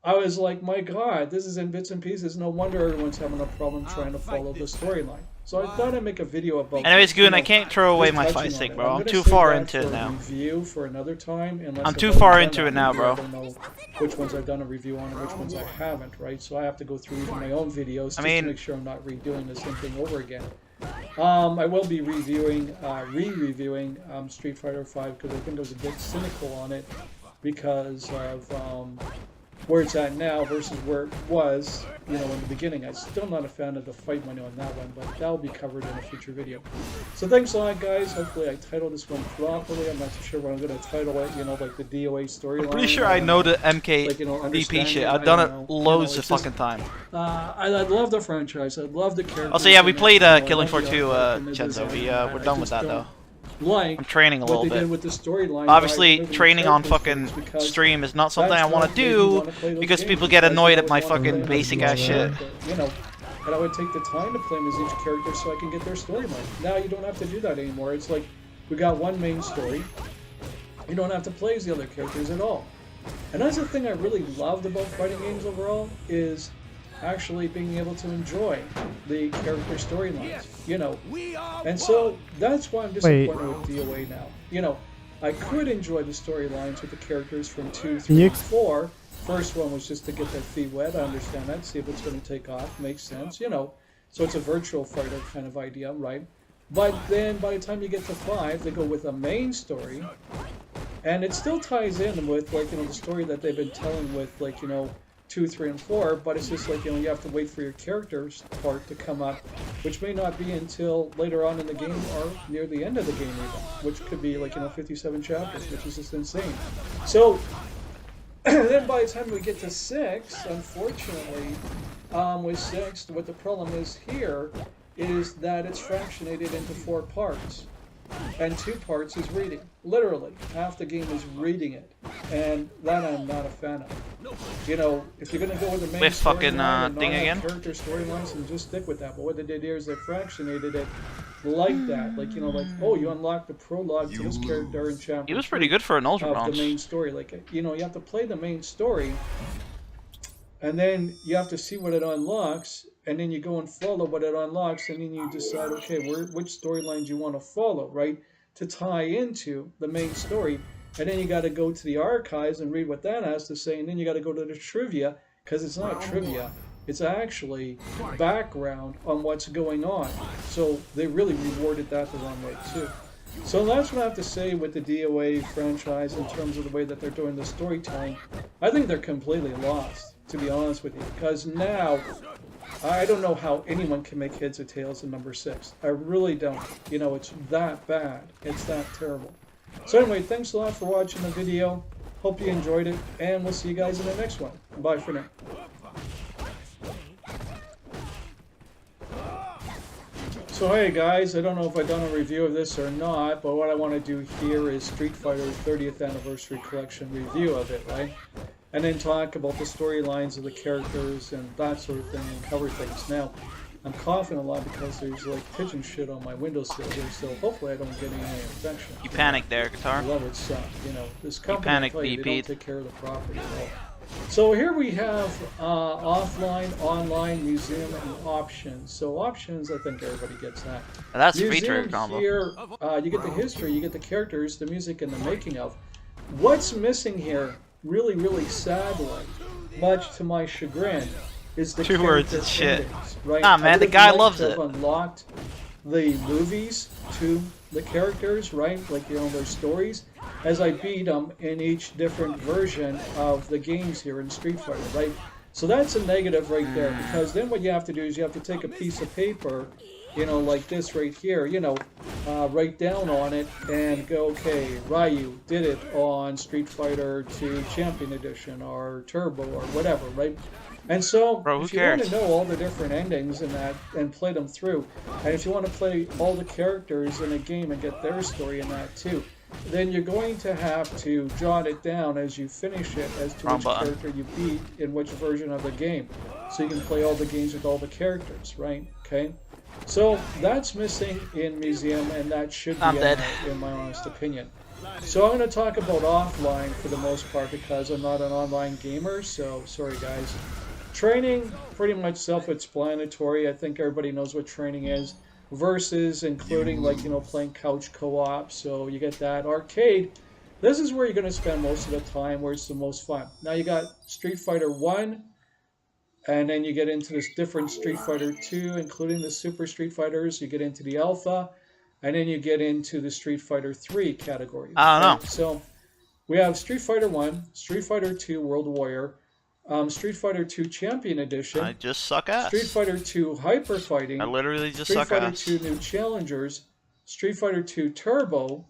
I was like, my God, this is in bits and pieces. No wonder everyone's having a problem trying to follow the storyline. So I thought I'd make a video about. Anyways, you Goon, know, I can't throw away just my touching fight on stick, it. bro. I'm gonna too save far that into it for a now. Review for another time. Unless I'm I've too already far done into a it now, review. I bro. don't know which ones I've done a review on and which ones I haven't, right? So I have to go through even my own videos just to make sure I'm not redoing the same thing over again. I will be reviewing, re-reviewing Street Fighter V because I think I was a bit cynical on it because of where it's at now versus where it was, you know, in the beginning. I'm still not a fan of the fight menu on that one, but that'll be covered in a future video. So thanks a lot, guys. Hopefully I titled this one properly. I'm not too sure what I'm going to title it, you know, like the DOA storyline. I'm pretty sure I know the MK like, you know, DP shit. understanding, I've I done don't it know. loads You know, of fucking time. I love the franchise. I love the characters. Also, yeah, we and played everything. I Killing love Floor the 2, artwork and the Chenzo. design. We're I done with just that, don't though. Like I'm training a what little they did bit. with the storyline Obviously, by training on characters fucking first, because stream is not something I that's want what to made me do wanna play those because games, people get because annoyed I at my would wanna fucking play basic each ass shit. character, you know, and I would take the time to play them as each character so I can get their storyline. Now you don't have to do that anymore. It's like we got one main story. You don't have to play as the other characters at all. And that's the thing I really loved about fighting games overall is actually being able to enjoy the character storylines, you know. And so that's why I'm disappointed with DOA now. You know, I could enjoy the storylines with the characters from 2, 3, and 4. First one was just to get their feet wet. I understand that. See if it's going to take off. Makes sense, you know. So it's a virtual fighter kind of idea, right? But then by the time you get to 5, they go with a main story. And it still ties in with, like, you know, the story that they've been telling with, like, you know, 2, 3, and 4, but it's just like, you know, you have to wait for your characters part to come up, which may not be until later on in the game or near the end of the game even, which could be like, you know, 57 chapters, which is just insane. So, then by the time we get to 6, unfortunately, with 6, what the problem is here is that it's fractionated into 4 parts. And 2 parts is reading. Literally, half the game is reading it. And that I'm not a fan of. You know, if you're going to go with the main With fucking, storyline and thing not have again? character storylines, and just stick with that. But what they did here is they fractionated it like that. Like, you know, like, oh, you unlock the prologue to this character in chapter He was pretty good for an Ultra of Bronze. the main story. Like, you know, you have to play the main story, and then you have to see what it unlocks, and then you go and follow what it unlocks, and then you decide, okay, which storylines you want to follow, right, to tie into the main story. And then you got to go to the archives and read what that has to say, and then you got to go to the trivia, because it's not trivia, it's actually background on what's going on. So they really rewarded that the wrong way too. So that's what I have to say with the DOA franchise in terms of the way that they're doing the storytelling. I think they're completely lost, to be honest with you, because now I don't know how anyone can make heads or tails in number 6. I really don't. You know, it's that bad. It's that terrible. So anyway, thanks a lot for watching the video. Hope you enjoyed it, and we'll see you guys in the next one. Bye for now. So hey guys, I don't know if I've done a review of this or not, but what I want to do here is Street Fighter 30th Anniversary Collection review of it, right? And then talk about the storylines of the characters and that sort of thing and cover things. Now, I'm coughing a lot because there's like pigeon shit on my windowsill here, so hopefully I don't get any infection. You panicked there, Guitar. I love it, you know, this company, panicked, I tell you, they BP. don't take care of the property at all. So here we have offline, online, museum, and options. So options, I think everybody gets that. That's a Museum feature combo. Here, you get the history, you get the characters, the music, and the making of. What's missing here, really, really sadly, much to my chagrin, is the 2 words character is shit. endings, right? Nah, I man, the would've guy liked loves to it. have unlocked the movies to the characters, right? Like, you know, their stories, as I beat them in each different version of the games here in Street Fighter, right? So that's a negative right there, because then what you have to do is you have to take a piece of paper, you know, like this right here, you know, write down on it and go, okay, Ryu did it on Street Fighter 2 Champion Edition or Turbo or whatever, right? And so, Bro, who if you want cares? to know all the different endings and that, and play them through, and if you want to play all the characters in a game and get their story in that too, then you're going to have to jot it down as you finish it as to which character you beat in which version of the game. So you can play all the games with all the characters, right? Okay. So that's missing in Museum, and that should be in my honest opinion. So I'm going to talk about offline for the most part because I'm not an online gamer, so sorry guys. Training, pretty much self-explanatory. I think everybody knows what training is. Versus including, like, you know, playing couch co-op, so you get that. Arcade, this is where you're going to spend most of the time, where it's the most fun. Now you got Street Fighter 1, and then you get into this different Street Fighter 2, including the Super Street Fighters. You get into the Alpha, and then you get into the Street Fighter 3 category. I don't know. So we have Street Fighter 1, Street Fighter 2 World Warrior, Street Fighter 2 Champion Edition. I just suck ass. Street Fighter 2 Hyper Fighting. I literally just Street suck Fighter ass. 2 New Challengers. Street Fighter 2 Turbo.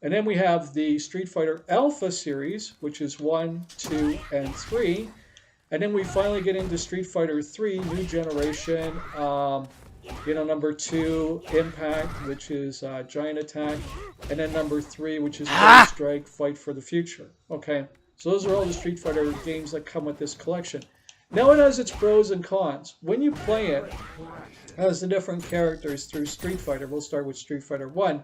And then we have the Street Fighter Alpha series, which is 1, 2, and 3. And then we finally get into Street Fighter 3 New Generation. You know, number 2 Impact, which is Giant Attack. And then number 3, which is Double Strike Fight for the Future. Okay. So those are all the Street Fighter games that come with this collection. Now it has its pros and cons. When you play it as the different characters through Street Fighter, we'll start with Street Fighter 1.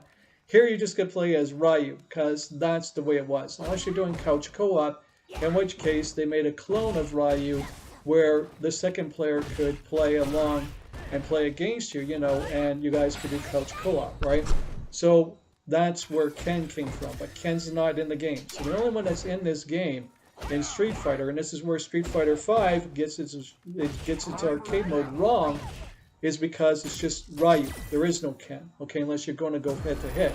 Here you just get to play as Ryu, because that's the way it was. Unless you're doing couch co-op, in which case they made a clone of Ryu where the second player could play along and play against you, you know, and you guys could do couch co-op, right? So that's where Ken came from, but Ken's not in the game. So the only one that's in this game, in Street Fighter, and this is where Street Fighter 5 gets its arcade mode wrong, is because it's just Ryu. There is no Ken, okay, unless you're going to go head-to-head.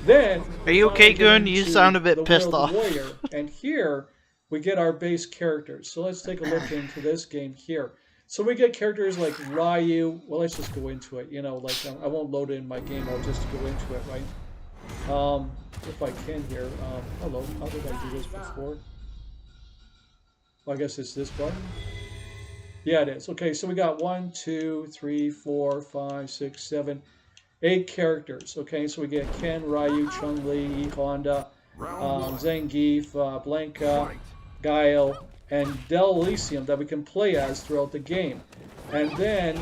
Then, are you okay, Goon? You sound a bit pissed off. Warrior, and here we get our base characters. So let's take a look into this game here. So we get characters like Ryu. Well, let's just go into it. You know, like I won't load it in my game. I'll just go into it, right? If I can here. Hello. How did I do this before? Well, I guess it's this button. Yeah, it is. Okay, so we got 1, 2, 3, 4, 5, 6, 7, 8 characters. Okay, so we get Ken, Ryu, Chun-Li, Honda, Zangief, Blanka, Guile, and Del Elysium that we can play as throughout the game. And then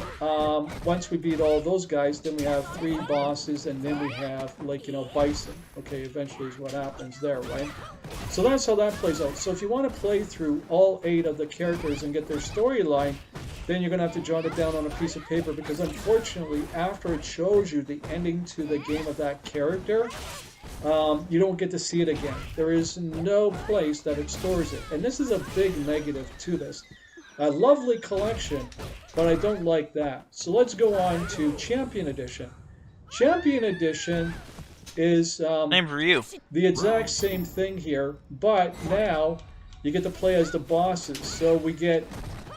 once we beat all those guys, then we have 3 bosses, and then we have, like, you know, Bison. Okay, eventually is what happens there, right? So that's how that plays out. So if you want to play through all 8 of the characters and get their storyline, then you're going to have to jot it down on a piece of paper, because unfortunately, after it shows you the ending to the game of that character, you don't get to see it again. There is no place that it stores it. And this is a big negative to this. A lovely collection, but I don't like that. So let's go on to Champion Edition. Champion Edition is name for you. The exact same thing here, but now you get to play as the bosses. So we get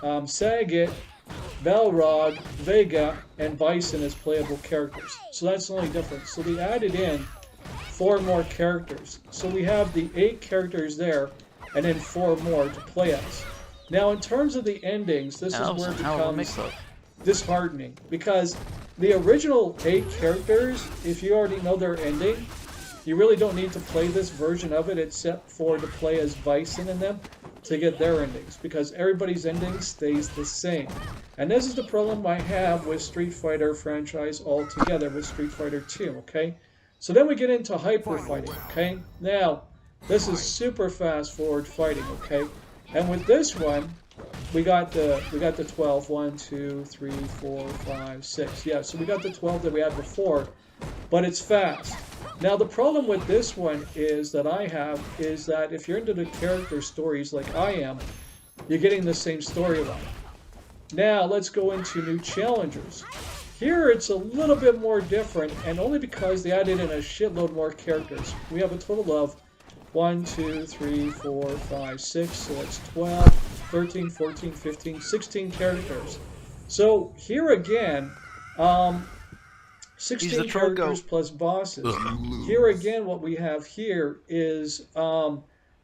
Sagat, Balrog, Vega, and Bison as playable characters. So that's the only difference. So they added in 4 more characters. So we have the 8 characters there, and then 4 more to play as. Now, in terms of the endings, this is where it becomes disheartening, because the original 8 characters, if you already know their ending, you really don't need to play this version of it except for to play as Bison in them to get their endings, because everybody's ending stays the same. And this is the problem I have with Street Fighter franchise altogether, with Street Fighter 2, okay? So then we get into Hyper Fighting, okay? Now, this is super fast forward fighting, okay? And with this one, we got the 12. 1, 2, 3, 4, 5, 6. Yeah, so we got the 12 that we had before, but it's fast. Now the problem with this one is that is that if you're into the character stories like I am, you're getting the same storyline. Now let's go into New Challengers. Here it's a little bit more different, and only because they added in a shitload more characters. We have a total of 1, 2, 3, 4, 5, 6, so that's 12, 13, 14, 15, 16 characters. So here again, 16 characters plus bosses. Here again, what we have here is the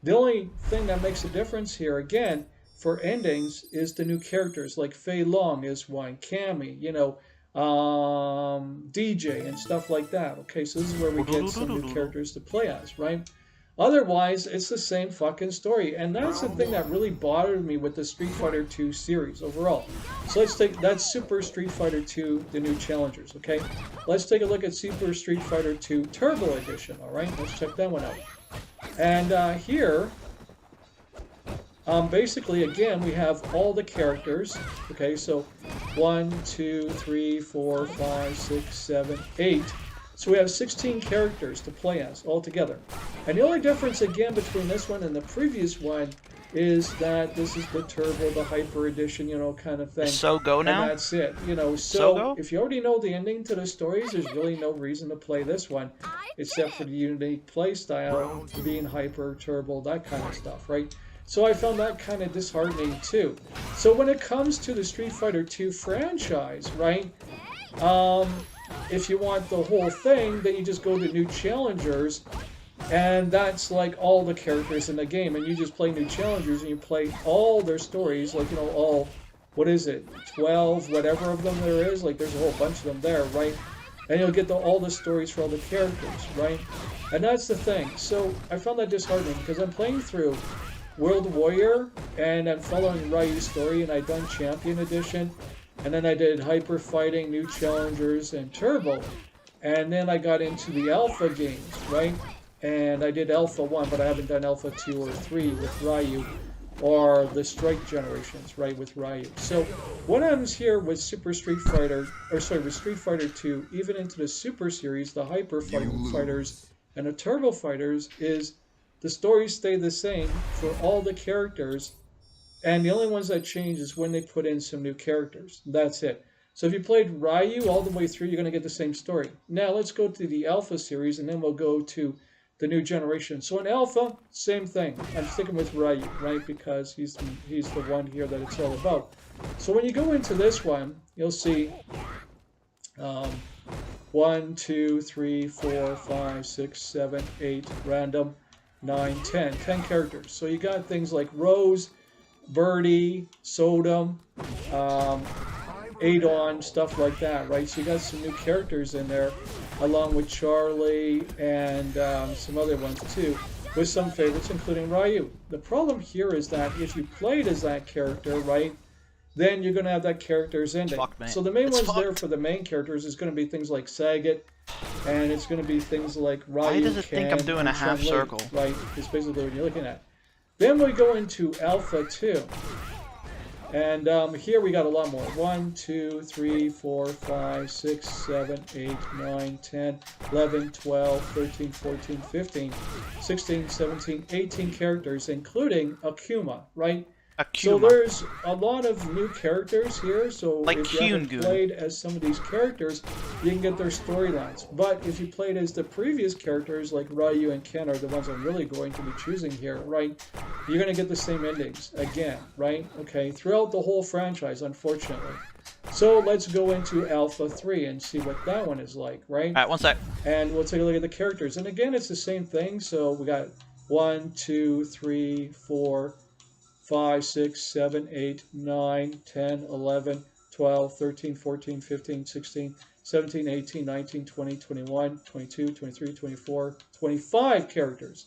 only thing that makes a difference here, again, for endings, is the new characters, like Fei Long is one, Cammy, you know, DJ and stuff like that. Okay, so this is where we get some new characters to play as, right? Otherwise, it's the same fucking story, and that's the thing that really bothered me with the Street Fighter 2 series overall. So let's take that's Super Street Fighter 2, the new challengers. Okay, let's take a look at Super Street Fighter 2 Turbo Edition. All right, let's check that one out. And here, basically, again, we have all the characters. Okay, so 1, 2, 3, 4, 5, 6, 7, 8. So we have 16 characters to play as altogether. And the only difference, again, between this one and the previous one is that this is the Turbo, the Hyper Edition, you know, kind of thing. So go now? And that's it. You know, so if you already know the ending to the stories, there's really no reason to play this one, except for the unique play style, being Hyper, Turbo, that kind of stuff, right? So I found that kind of disheartening too. So when it comes to the Street Fighter 2 franchise, right? If you want the whole thing, then you just go to New Challengers, and that's like all the characters in the game, and you just play New Challengers and you play all their stories, like, you know, all, what is it, 12, whatever of them there is, like there's a whole bunch of them there, right? And you'll get all the stories for all the characters, right? And that's the thing. So I found that disheartening because I'm playing through World Warrior and I'm following Ryu's story, and I've done Champion Edition. And then I did Hyper Fighting, New Challengers, and Turbo. And then I got into the Alpha games, right? And I did Alpha 1, but I haven't done Alpha 2 or 3 with Ryu, or the Strike generations, right, with Ryu. So what happens here with Super Street Fighter, or sorry, with Street Fighter 2, even into the Super Series, the Hyper Fighters, and the Turbo Fighters, is the stories stay the same for all the characters. And the only ones that change is when they put in some new characters. That's it. So if you played Ryu all the way through, you're going to get the same story. Now let's go to the Alpha series, and then we'll go to the new generation. So in Alpha, same thing. I'm sticking with Ryu, right? Because he's the one here that it's all about. So when you go into this one, you'll see 1, 2, 3, 4, 5, 6, 7, 8, random, 9, 10. 10 characters. So you got things like Rose, Birdie, Sodom, Adon, stuff like that, right? So you got some new characters in there, along with Charlie and some other ones too, with some favorites, including Ryu. The problem here is that if you played as that character, right, then you're going to have that character's ending. So the main ones there for the main characters is going to be things like Sagat, and it's going to be things like Ryu. Why does it think I'm doing a half circle? Right, is basically what you're looking at. Then we go into Alpha 2. And here we got a lot more. 1, 2, 3, 4, 5, 6, 7, 8, 9, 10, 11, 12, 13, 14, 15, 16, 17, 18 characters, including Akuma, right? So there's a lot of new characters here, so like if you haven't played as some of these characters, you can get their storylines. But if you played as the previous characters, like Ryu and Ken are the ones I'm really going to be choosing here, right? You're going to get the same endings again, right? Okay, throughout the whole franchise, unfortunately. So let's go into Alpha 3 and see what that one is like, right? Alright, one sec. And we'll take a look at the characters. And again, it's the same thing. So we got 1, 2, 3, 4, 5, 6, 7, 8, 9, 10, 11, 12, 13, 14, 15, 16, 17, 18, 19, 20, 21, 22, 23, 24, 25 characters,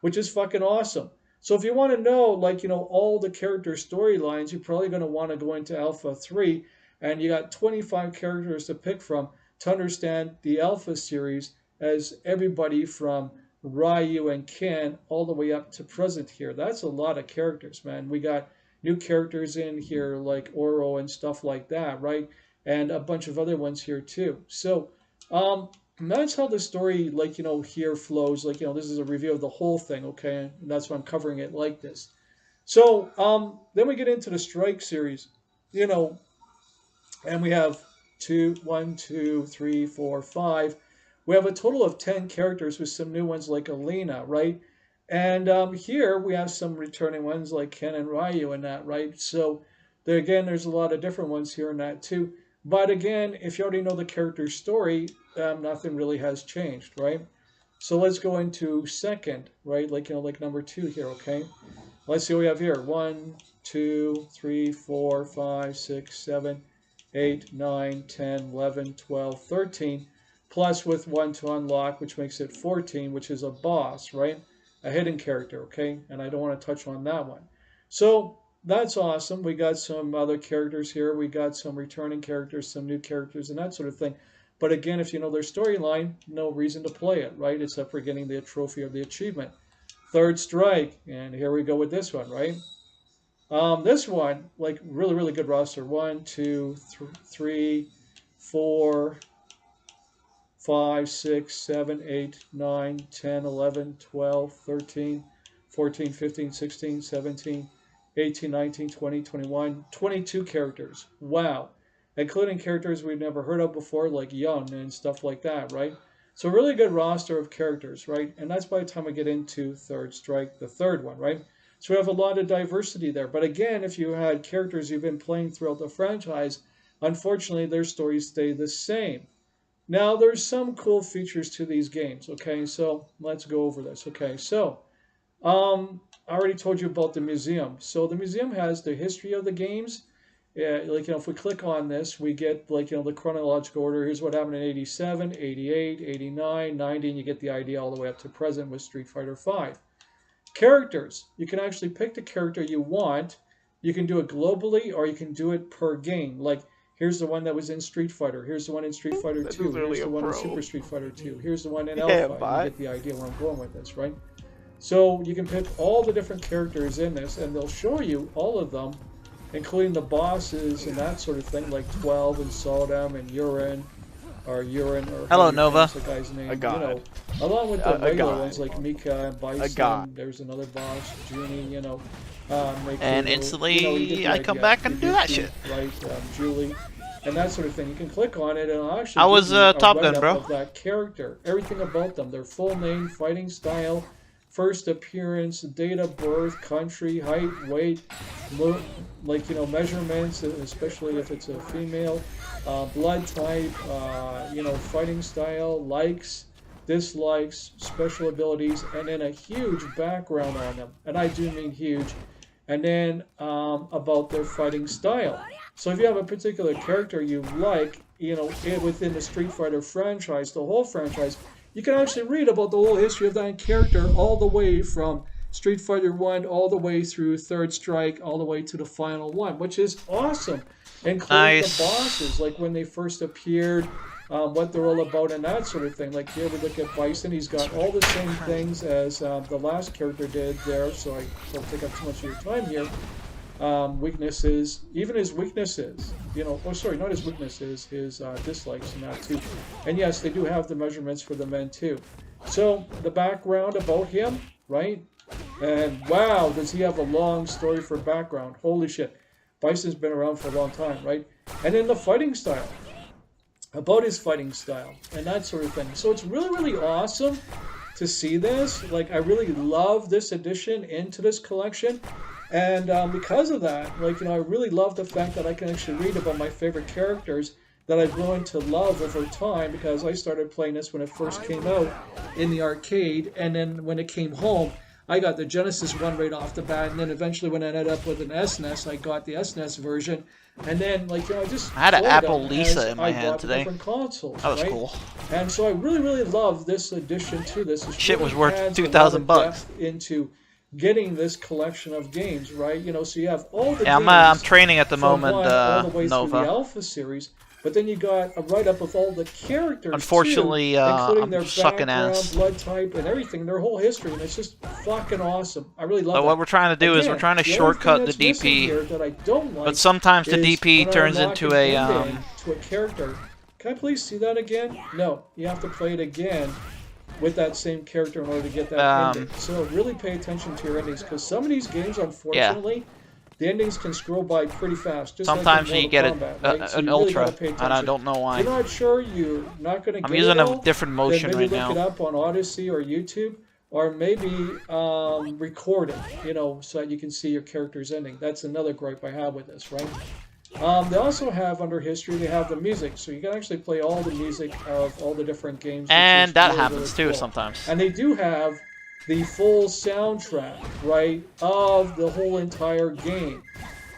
which is fucking awesome. So if you want to know, like, you know, all the character storylines, you're probably going to want to go into Alpha 3, and you got 25 characters to pick from to understand the Alpha series, as everybody from Ryu and Ken all the way up to present here. That's a lot of characters, man. We got new characters in here like Oro and stuff like that, right? And a bunch of other ones here too. So that's how the story, like, you know, here flows. Like, you know, this is a review of the whole thing, okay? And that's why I'm covering it like this. So then we get into the Strike series, you know, and we have 1, 2, 3, 4, 5. We have a total of 10 characters with some new ones like Alina, right? And here we have some returning ones like Ken and Ryu and that, right? So there again, there's a lot of different ones here and that too. But again, if you already know the character's story, nothing really has changed, right? So let's go into second, right? Like, you know, like number 2 here, okay? Let's see what we have here. 1, 2, 3, 4, 5, 6, 7, 8, 9, 10, 11, 12, 13, plus with 1 to unlock, which makes it 14, which is a boss, right? A hidden character, okay? And I don't want to touch on that one. So that's awesome. We got some other characters here. We got some returning characters, some new characters, and that sort of thing. But again, if you know their storyline, no reason to play it, right? Except for getting the trophy or the achievement. Third Strike, and here we go with this one, right? This one, like, really, really good roster. 1, 2, 3, 4, 5, 6, 7, 8, 9, 10, 11, 12, 13, 14, 15, 16, 17, 18, 19, 20, 21, 22 characters. Wow. Including characters we've never heard of before, like Yun and stuff like that, right? So a really good roster of characters, right? And that's by the time we get into Third Strike, the third one, right? So we have a lot of diversity there. But again, if you had characters you've been playing throughout the franchise, unfortunately, their stories stay the same. Now, there's some cool features to these games, okay? So let's go over this, okay? So, I already told you about the museum. So the museum has the history of the games. Like, you know, if we click on this, we get, like, you know, the chronological order. Here's what happened in 87, 88, 89, 90, and you get the idea all the way up to present with Street Fighter V. Characters. You can actually pick the character you want. You can do it globally, or you can do it per game. Like, here's the one that was in Street Fighter. Here's the one in Street Fighter 2. Here's the one in Super Street Fighter 2. Here's the one in Alpha. You get the idea where I'm going with this, right? So you can pick all the different characters in this, and they'll show you all of them, including the bosses and that sort of thing, like 12 and Sodom and Urine, or Hello, Nova. The guy's name, A god. You know, along with the regular god. ones like Mika and Bison. god. There's another boss, Junie, you know. And instantly, I come back and do that shit. Right, Julie, and that sort of thing. You can click on it, and it'll actually. I was give you a Top Gun, write-up bro. Of that character, everything about them, their full name, fighting style, first appearance, date of birth, country, height, weight, like, you know, measurements, especially if it's a female, blood type, you know, fighting style, likes, dislikes, special abilities, and then a huge background on them. And I do mean huge. And then about their fighting style. So if you have a particular character you like, you know, within the Street Fighter franchise, the whole franchise, you can actually read about the whole history of that character all the way from Street Fighter 1 all the way through Third Strike, all the way to the final one, which is awesome. Including the bosses, like when they first appeared, what they're all about and that sort of thing. Like here we look at Bison, he's got all the same things as the last character did there, so I don't take up too much of your time here. Weaknesses, even his weaknesses, you know, oh sorry, not his weaknesses, his dislikes and that too. And yes, they do have the measurements for the men too. So the background about him, right? And wow, does he have a long story for background? Holy shit. Bison's been around for a long time, right? And then the fighting style, about his fighting style and that sort of thing. So it's really, really awesome to see this. Like, I really love this addition into this collection. And because of that, like, you know, I really love the fact that I can actually read about my favorite characters that I've grown to love over time, because I started playing this when it first came out in the arcade, and then when it came home, I got the Genesis one right off the bat, and then eventually when I ended up with an SNES, I got the SNES version, and then, like, you know, I had an Apple Lisa in my hand today. Different consoles, that was right? cool. And so I really, really love this addition to this. Shit was worth $2,000 into getting this collection of games, right? You know, so you have all the yeah, games I'm training at the moment, all the way Nova. through the Alpha series, but then you got a write-up of all the characters, unfortunately, too, including I'm their sucking background, ass. blood type, and everything, their whole history, and it's just fucking awesome. I really love it. So what we're trying to do is we're trying to shortcut the DP, but sometimes the DP turns into a to a character. Can I please see that again? No, you have to play it again with that same character in order to get that ending. So really pay attention to your endings, because some of these games, unfortunately, the endings can scroll by pretty fast. Just sometimes like you get an ultra, and I don't know why. If you're not sure, you're not going to get I'm using it all, a different motion then right maybe now. look it up on Odyssey or YouTube, or maybe record it, you know, so that you can see your character's ending. That's another gripe I have with this, right? They also have, under history, they have the music, so you can actually play all the music of all the different games. And that really, happens really too cool. sometimes. And they do have the full soundtrack, right, of the whole entire game.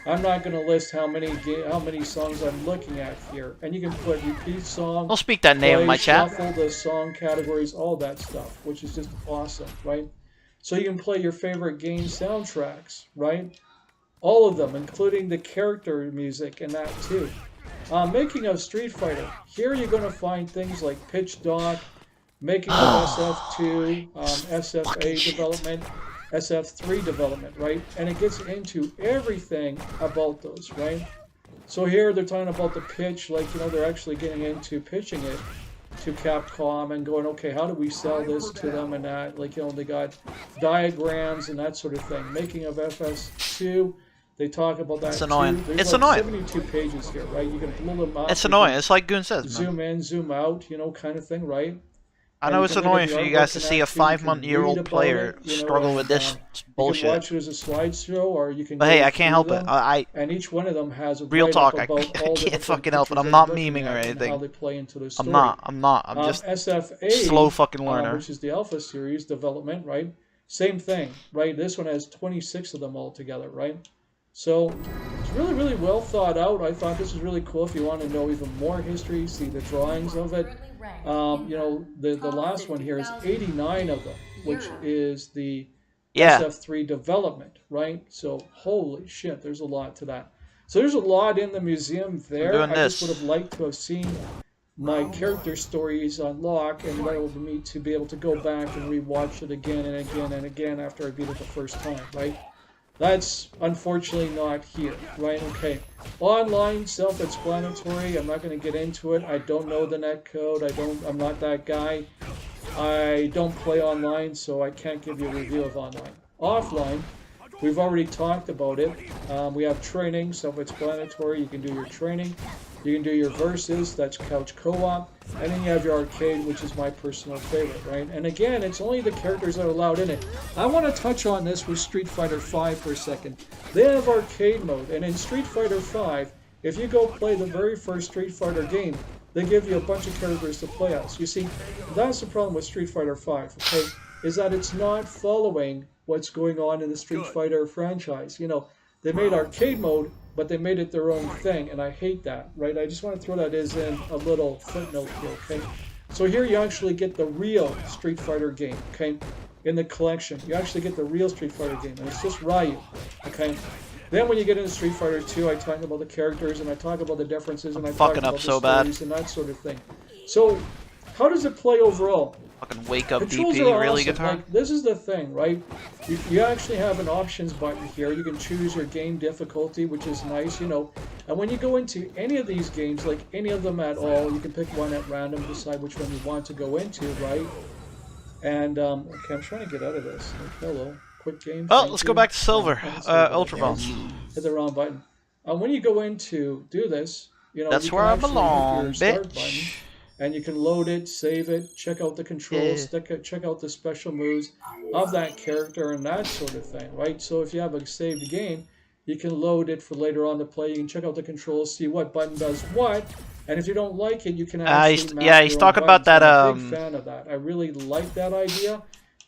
I'm not going to list how many songs I'm looking at here. And you can put repeat song. Don't speak that name in my chat. Shuffle the song categories, all that stuff, which is just awesome, right? So you can play your favorite game soundtracks, right? All of them, including the character music and that too. Making of Street Fighter. Here you're going to find things like Pitch Dark, making of SF2, SFA development, SF3 development, right? And it gets into everything about those, right? So here they're talking about the pitch, like, you know, they're actually getting into pitching it to Capcom and going, okay, how do we sell this to them and that? Like, you know, they got diagrams and that sort of thing. Making of FS2, they talk about that. It's annoying. There's It's like annoying. 72 pages here, right? You can blow them up. It's annoying. It's like Goon says, man. Zoom in, zoom out, you know, kind of thing, right? I know it's annoying for you guys to see a 5-month-old player struggle with this bullshit. You can watch it as a slideshow, or you can. But hey, I can't help it. And each one of them has a real talk. I can't fucking help it. I'm not memeing or anything. How they play into the story. I'm not. I'm just SFA, slow fucking learner. Which is the Alpha series development, right? Same thing, right? This one has 26 of them all together, right? So it's really, really well thought out. I thought this was really cool. If you want to know even more history, see the drawings of it. You know, the last one here is 89 of them, which is the SF3 development, right? So holy shit, there's a lot to that. So there's a lot in the museum there. I just would have liked to have seen my character stories unlock and allowed me to be able to go back and rewatch it again and again and again after I beat it the first time, right? That's unfortunately not here, right? Okay. Online, self-explanatory. I'm not going to get into it. I don't know the netcode. I'm not that guy. I don't play online, so I can't give you a review of online. Offline, we've already talked about it. We have training, self-explanatory. You can do your training. You can do your versus, that's couch co-op, and then you have your arcade, which is my personal favorite, right? And again, it's only the characters that are allowed in it. I want to touch on this with Street Fighter V for a second. They have arcade mode, and in Street Fighter V, if you go play the very first Street Fighter game, they give you a bunch of characters to play as. You see, that's the problem with Street Fighter V, okay? Is that it's not following what's going on in the Street Fighter franchise. You know, they made arcade mode, but they made it their own thing, and I hate that, right? I just want to throw that as in a little footnote here, okay? So here you actually get the real Street Fighter game, okay? In the collection, you actually get the real Street Fighter game, and it's just Ryu, okay? Then when you get into Street Fighter 2, I talk about the characters, and I talk about the differences, and I talk about the stories and that sort of thing. So, how does it play overall? Fucking wake up Controls DP, are really awesome. guitar? Like, this is the thing, right? You actually have an options button here. You can choose your game difficulty, which is nice, you know. And when you go into any of these games, like any of them at all, you can pick one at random, decide which one you want to go into, right? And, okay, I'm trying to get out of this. Hello. Quick game. Oh, let's go back to silver. Ultra Balls. Hit the wrong button. When you go in to do this, you know, that's you where I can actually belong, hit your start bitch. button, and you can load it, save it, check out the controls, check out the special moves of that character and that sort of thing, right? So if you have a saved game, you can load it for later on to play. You can check out the controls, see what button does what, and if you don't like it, you can actually he's talking about that. I'm a big fan of that. I really like that idea.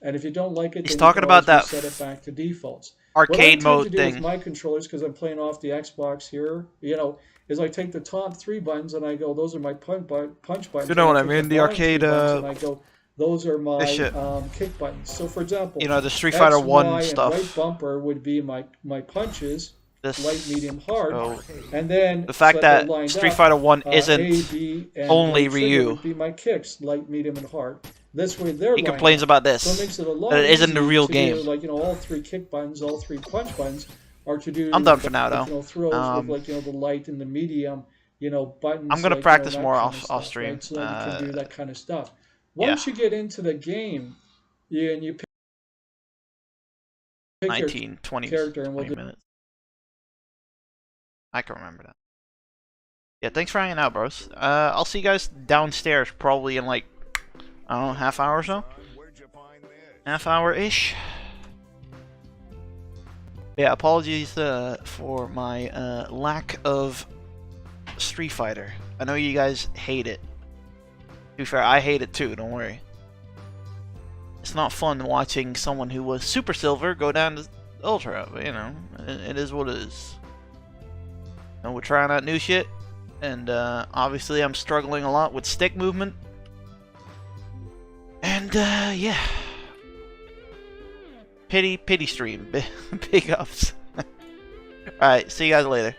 And if you don't like it, he's then talking you can about that set it back to defaults. arcade mode what I tend to do thing. with my controllers, because I'm playing off the Xbox here, you know, is I take the top 3 buttons and I go, those are my punch buttons. You know what I take mean? The bottom arcade, 3 buttons and I go, those are my shit. kick buttons. So for example, You know, the Street Fighter X, 1 Y, stuff. And right bumper would be my punches, This, light, medium, hard, so and then the fact so they're that lined Street up, Fighter 1 A, isn't B, and only trigger Ryu. would be my kicks, light, medium, and hard. This way they're He lined complains up. about this, So it makes it a lot that it isn't the easier real to game. do, like, you know, all 3 kick buttons, all 3 punch buttons are to do. I'm done for now, like, though. You know, throws with, like, you know, the light and the medium, you know, buttons. I'm gonna like, practice you know, more that off kind of stuff, stream. Right? So that you can do that kind of stuff. Yeah. Once you get into the game, you pick 19, 20, character, and 20 minutes. I can remember that. Yeah, thanks for hanging out, bros. I'll see you guys downstairs probably in like, I don't know, half hour or so? Half hour-ish? Yeah, apologies for my lack of Street Fighter. I know you guys hate it. To be fair, I hate it too, don't worry. It's not fun watching someone who was Super Silver go down to Ultra, but you know, it is what it is. And we're trying out new shit. And obviously I'm struggling a lot with stick movement. And yeah. Pity stream. Big ups. Alright, see you guys later.